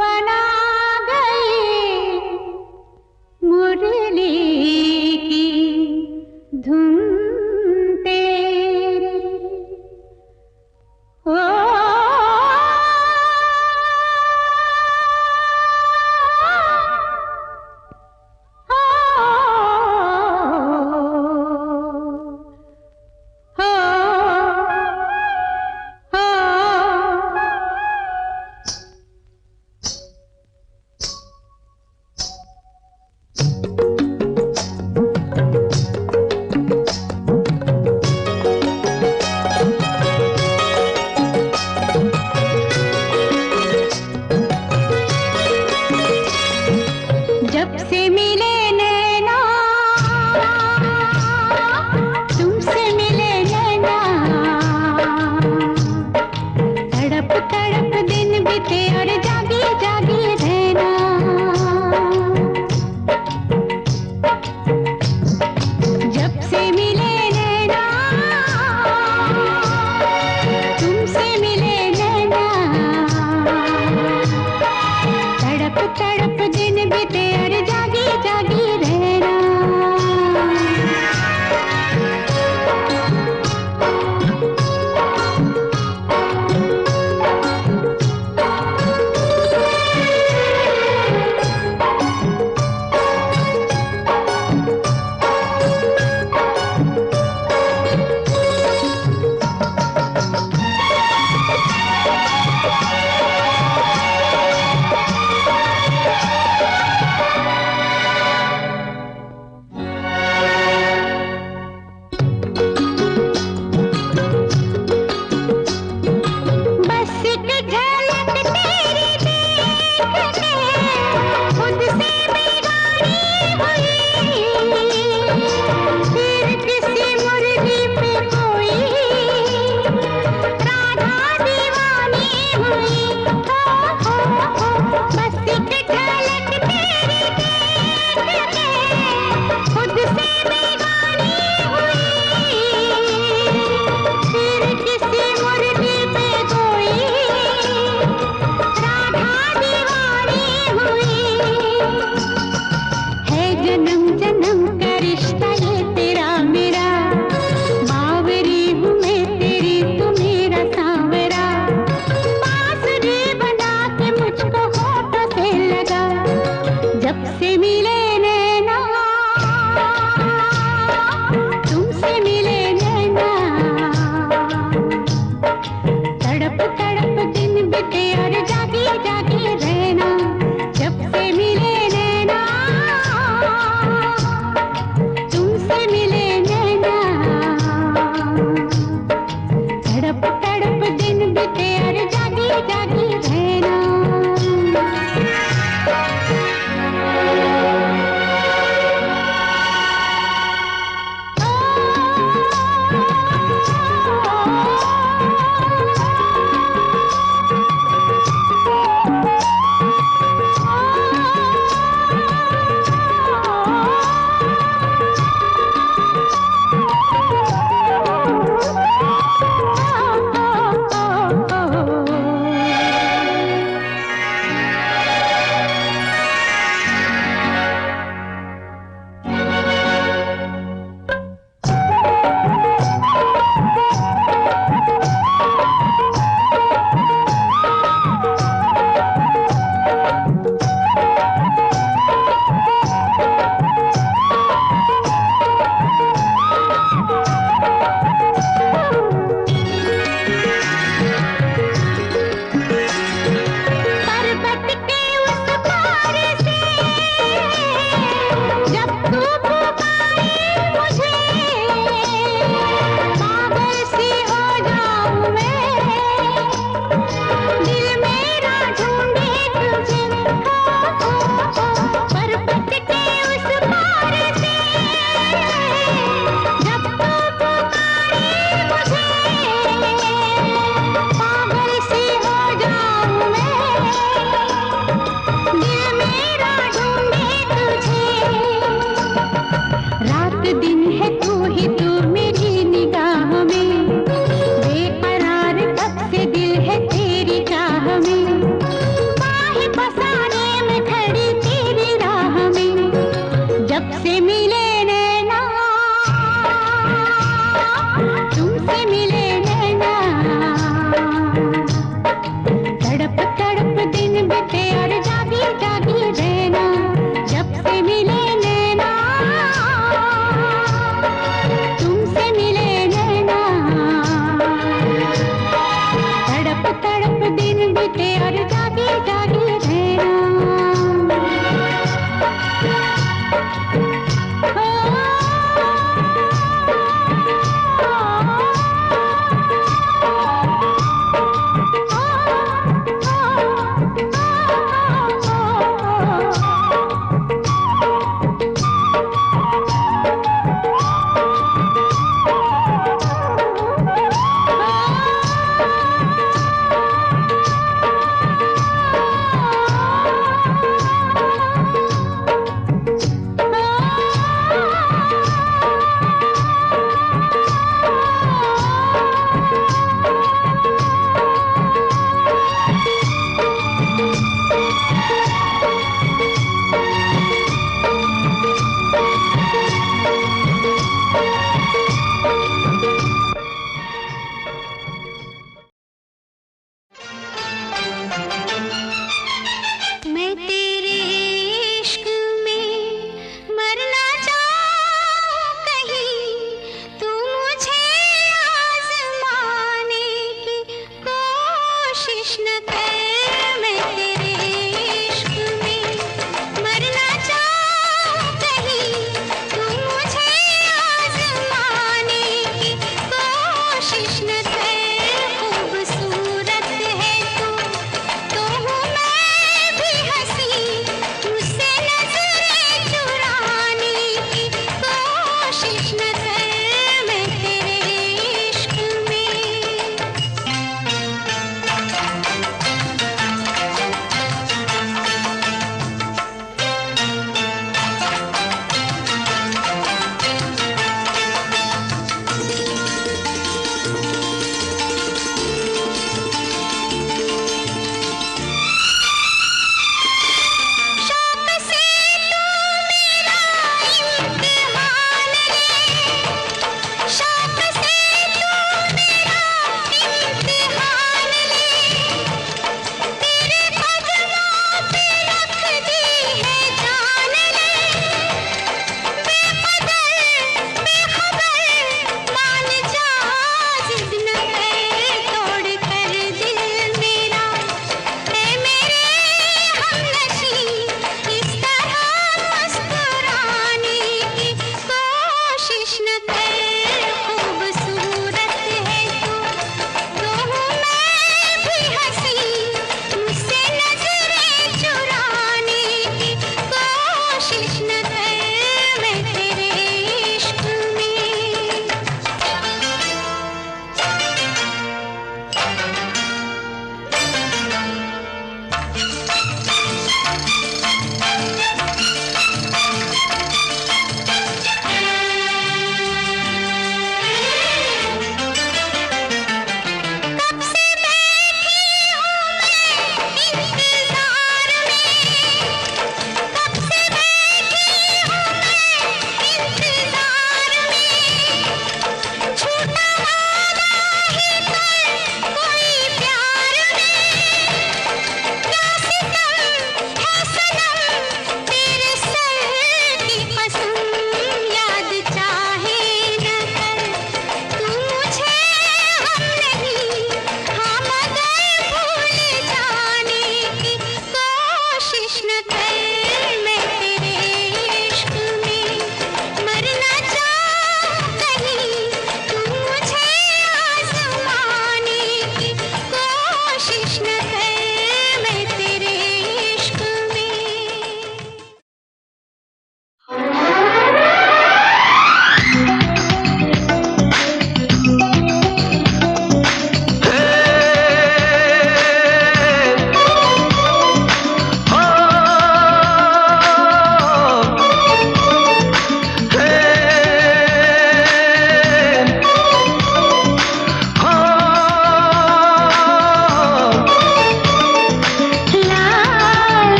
बना गई मुरली की धुन तेरी। ओ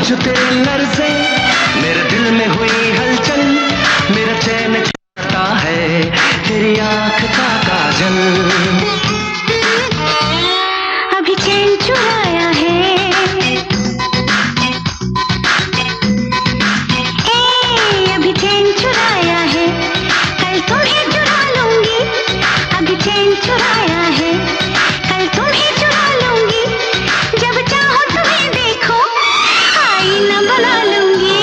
जो तेरे लर्ज़े मेरे दिल में हुई हलचल, मेरा चैन चुराता है तेरी आँख का काजल। अभी चैन चुराया है, अभी चैन चुराया है, कल तुम्हें चुरा लूंगी। अभी चैन चुराया है, कल तुम्हें चुरा लूंगी। जब चाहो तुम्हें देखो, आईना बना लूंगी।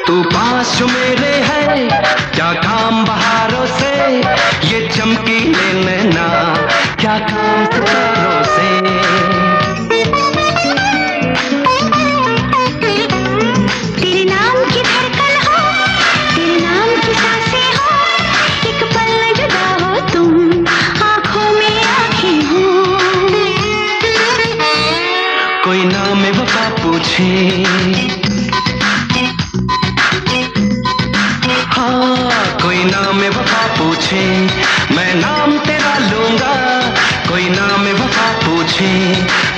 तू पास जो मेरे है, क्या काम बहारों से, ये चमकीले नैना क्या काम सितारों से। तेरे नाम की धड़कन हो, तेरे नाम की सांसें हो, एक पल न जुदा हो तुम, आँखों में आँखें हो। कोई नाम वफा पूछे, हाँ कोई नाम वफा पूछे, मैं नाम तेरा लूंगा। कोई नाम वफा पूछे,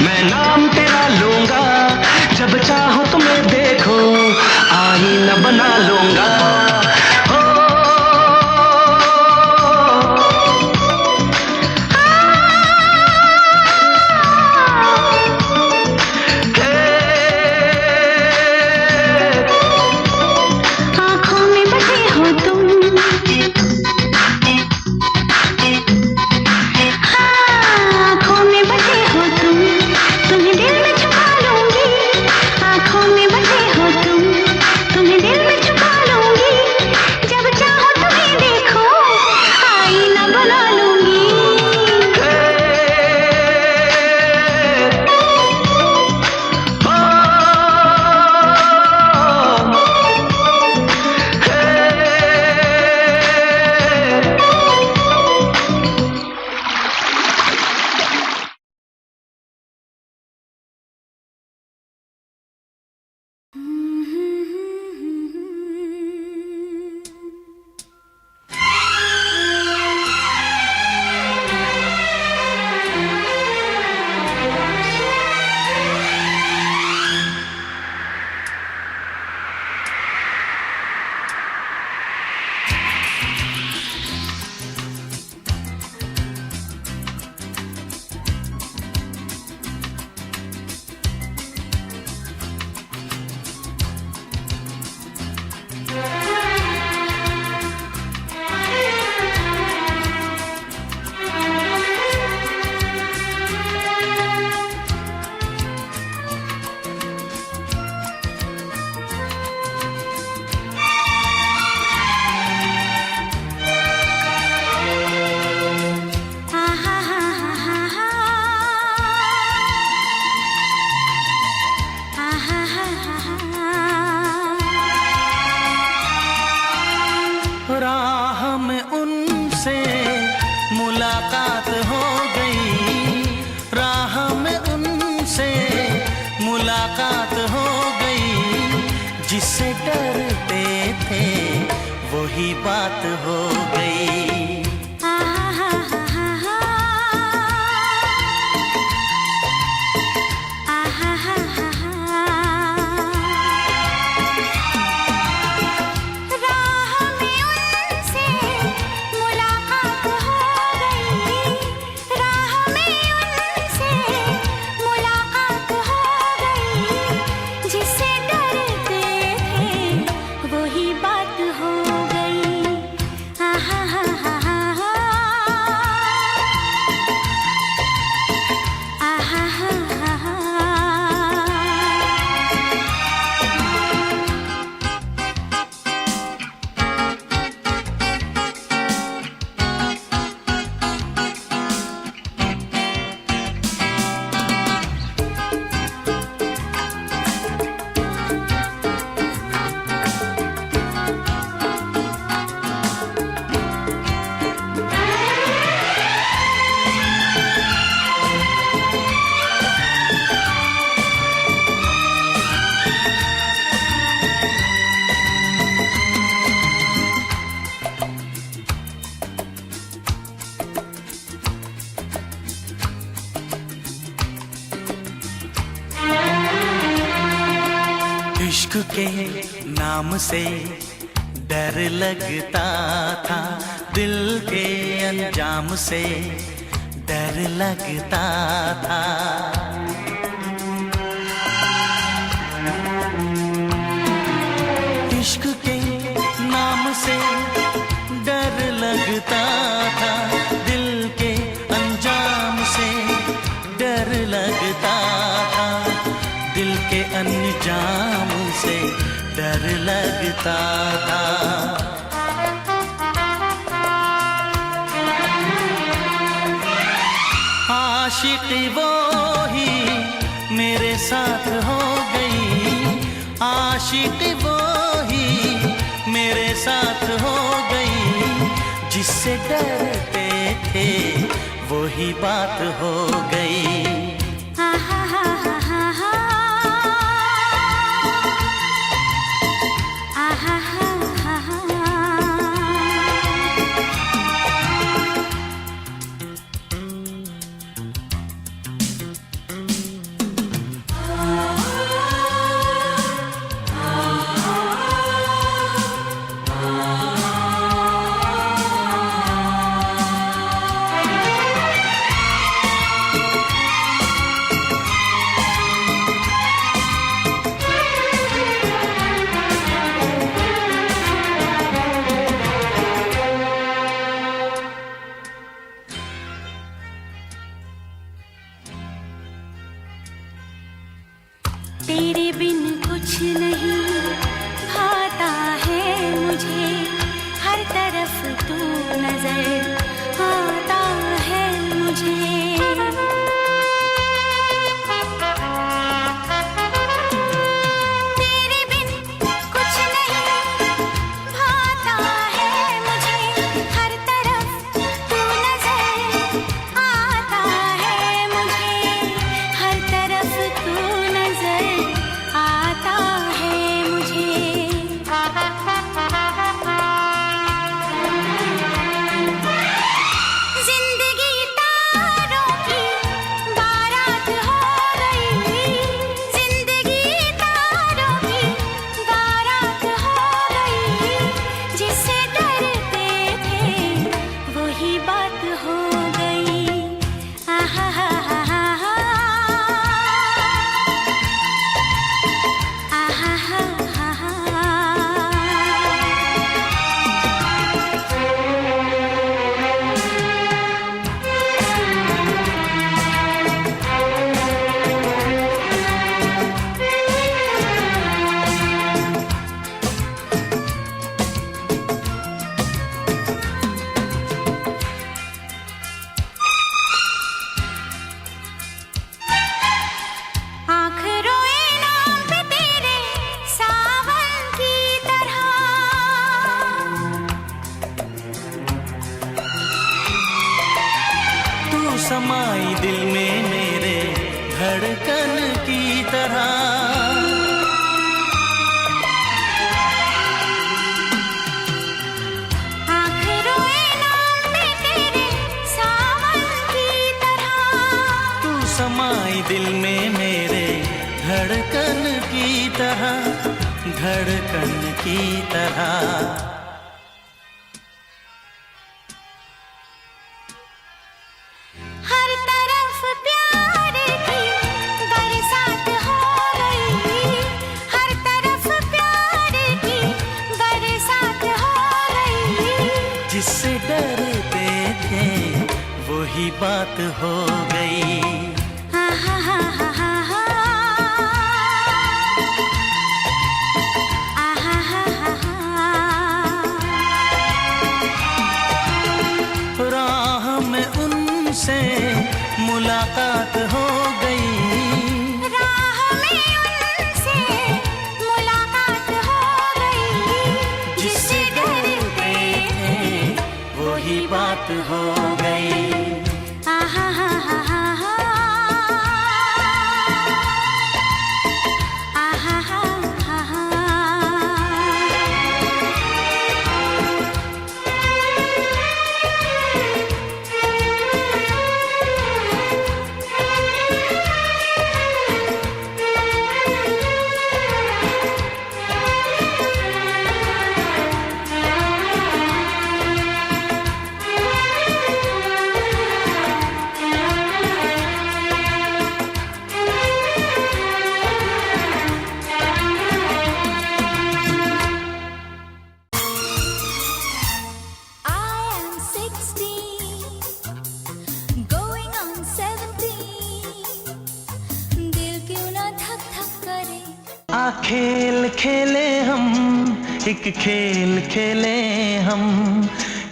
मैं नाम तेरा लूंगा। जब चाहो तुम्हें देखो, आईना बना लूंगा। हो आँखों में बसे हो तुम, हाँ आँखों में बसे हो तुम, तुम्हें दिल में छुपा लूंगी। आँखों में बसे हो तुम, तुम्हें दिल में छुपा लूंगी। जब चाहो तुम्हें देखो, आईना बना लूंगी। राह में उनसे मुलाकात हो गई, राह में उनसे मुलाकात हो गई। जिससे डरते थे वही बात हो गई। बात हो गई। आहा इश्क के नाम से डर लगता था, दिल के अंजाम से डर लगता था। इश्क के नाम से डर लगता था, दिल के अंजाम से डर लगता था, दिल के अंजाम से डर लगता था। आशिकी वो ही मेरे साथ हो गई, आशिकी वो ही मेरे साथ हो गई, जिससे डरते थे वही बात हो गई। तेरे बिन कुछ नहीं भाता है मुझे, हर तरफ तू नजर आता है मुझे। तेरे बिन कुछ नहीं भाता है मुझे, हर तरफ तू नजर आता है मुझे, हर तरफ तू नजर आता है मुझे। जिंदगी तारों की बारात हो गई, जिंदगी तारों की बारात हो गई, जिससे डरते थे वही बात हो गई। आहा हा हा हा हा, आहा हा हा हा। आँख रोए नाम पे तेरे सावन की तरह, तू समाई दिल में मेरे धड़कन की तरह। आँख रोए नाम पे तेरे सावन की तरह, तू समाई दिल में मेरे धड़कन की तरह, धड़कन की तरह। हर तरफ प्यार की बरसात हो गई, हर तरफ प्यार की बरसात हो गई, जिससे डरते थे वही बात हो गई। आहा हा हा हा हा, आहा हा हा हा। राह में उनसे मुलाकात हो गई, राह में उनसे मुलाकात हो गई, जिससे डरते थे वही बात हो गई। आहा हा हा हा हा। खेले हम, एक खेल खेले हम,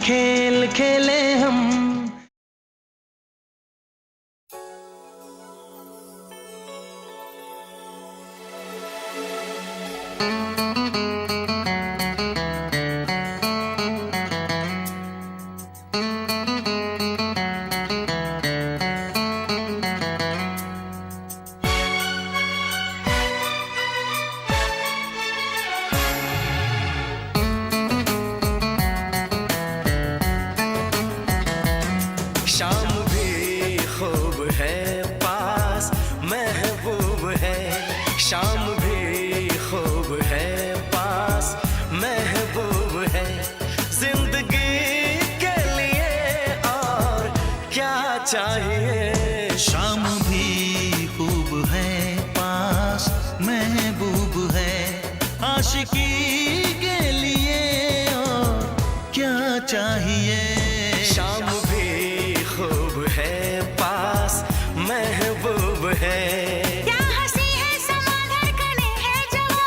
खेल खेले हम। शाम भी खूब है पास महबूब है, शाम भी खूब है पास महबूब है, जिंदगी के लिए और क्या चाहिए। शाम भी खूब है पास महबूब है, आशिकी के लिए और क्या चाहिए। शाम भी खूब है पास महबूब है। क्या हंसी है समा धड़कने है जवां,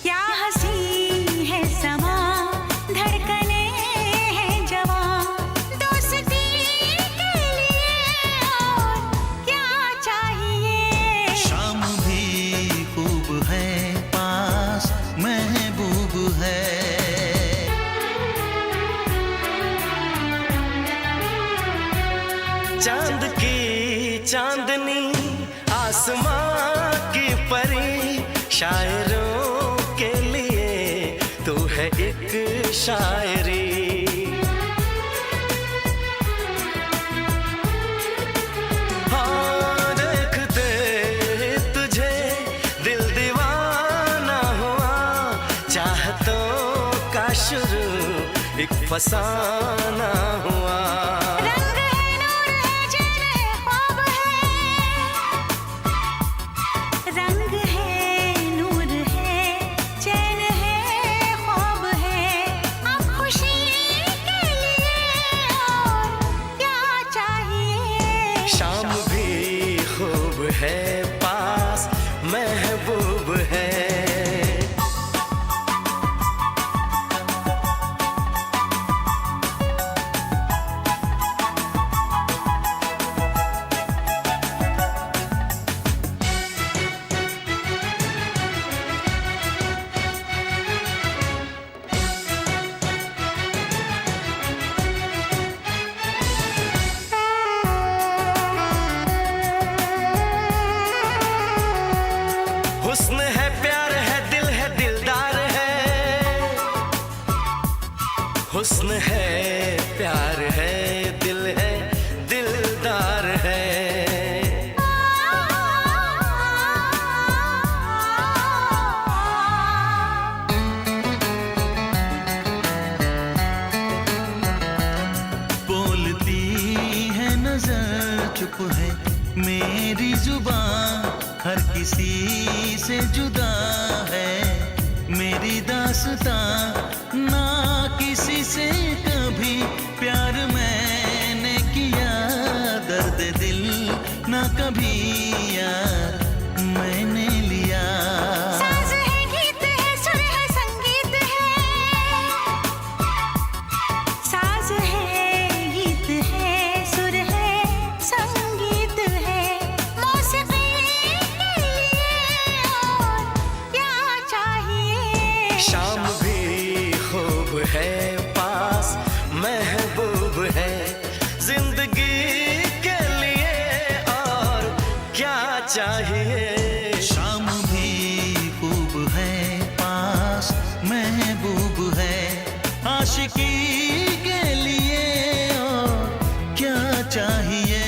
क्या हंसी है समा धड़कने है जवां, दोस्ती के लिए और क्या चाहिए। शाम भी खूब है पास महबूब है। चांद की चांदनी आसमां की परी, शायरों के लिए तू है एक शायरी। हाँ देखते तुझे दिल दीवाना हुआ, चाहतों का शुरू एक फसाना हुआ। रंग है नूर है चैन है ख्वाब है, रंग है नूर है चैन है ख्वाब है, अब खुशी के लिए और क्या चाहिए। शाम भी खूब है पास महबूब है। हुस्न है प्यार है दिल है दिलदार है, हुस्न है प्यार है दिल है दिलदार है। बोलती है नजर चुप है मेरी जुबान, हर किसी से जुदा है मेरी दास्तां, ना किसी से कभी प्यार मैंने किया, दर्द दिल ना कभी यार मैंने लिया। साज है गीत है सुर है संगीत है, साज है गीत है सुर है संगीत है, मौसीकी के लिए और क्या चाहिए। शाम भी खूब है पास महबूब है, जिंदगी के लिए और क्या चाहिए। शाम भी खूब है पास महबूब है, आशिकी के लिए और क्या चाहिए।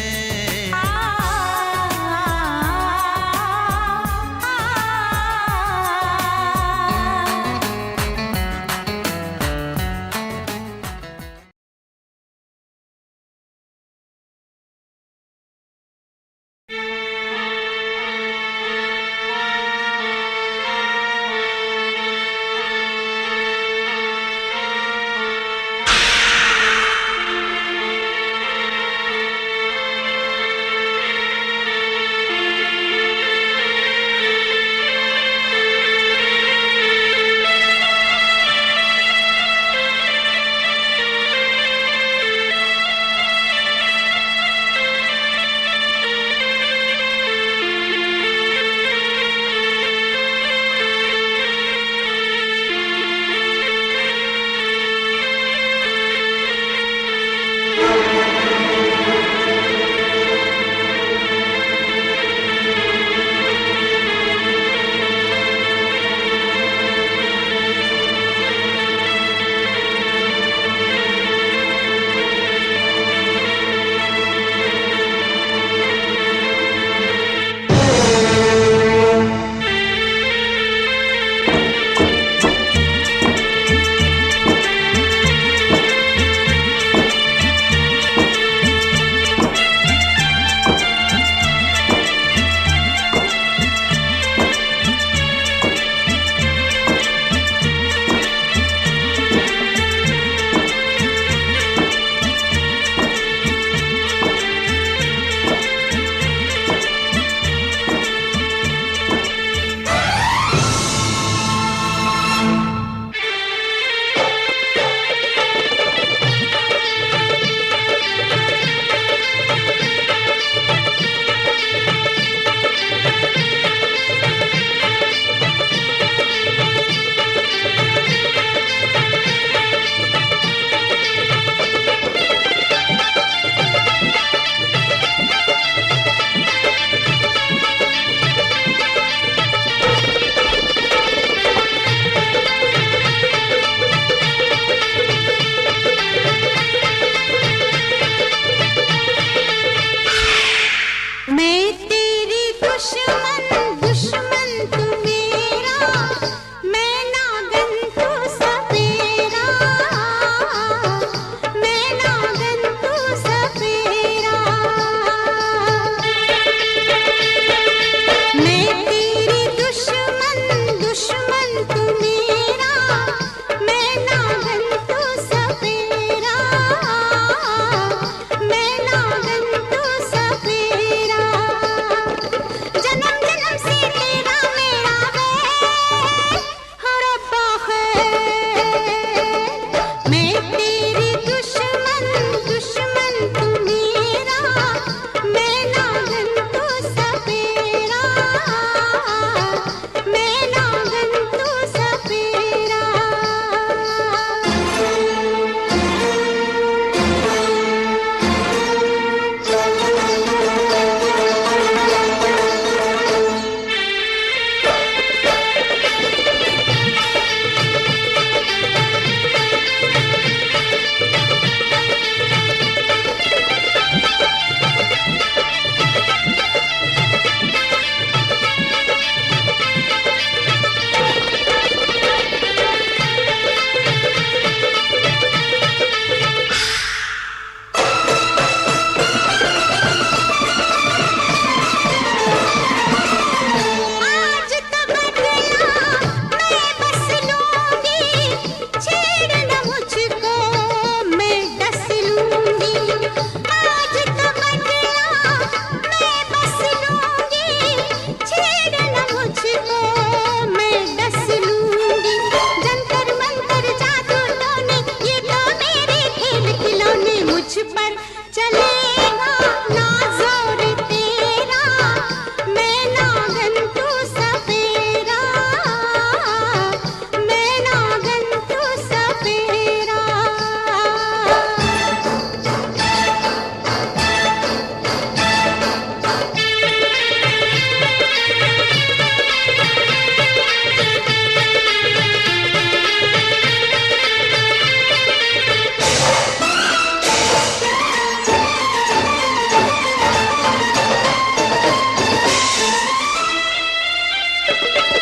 Thank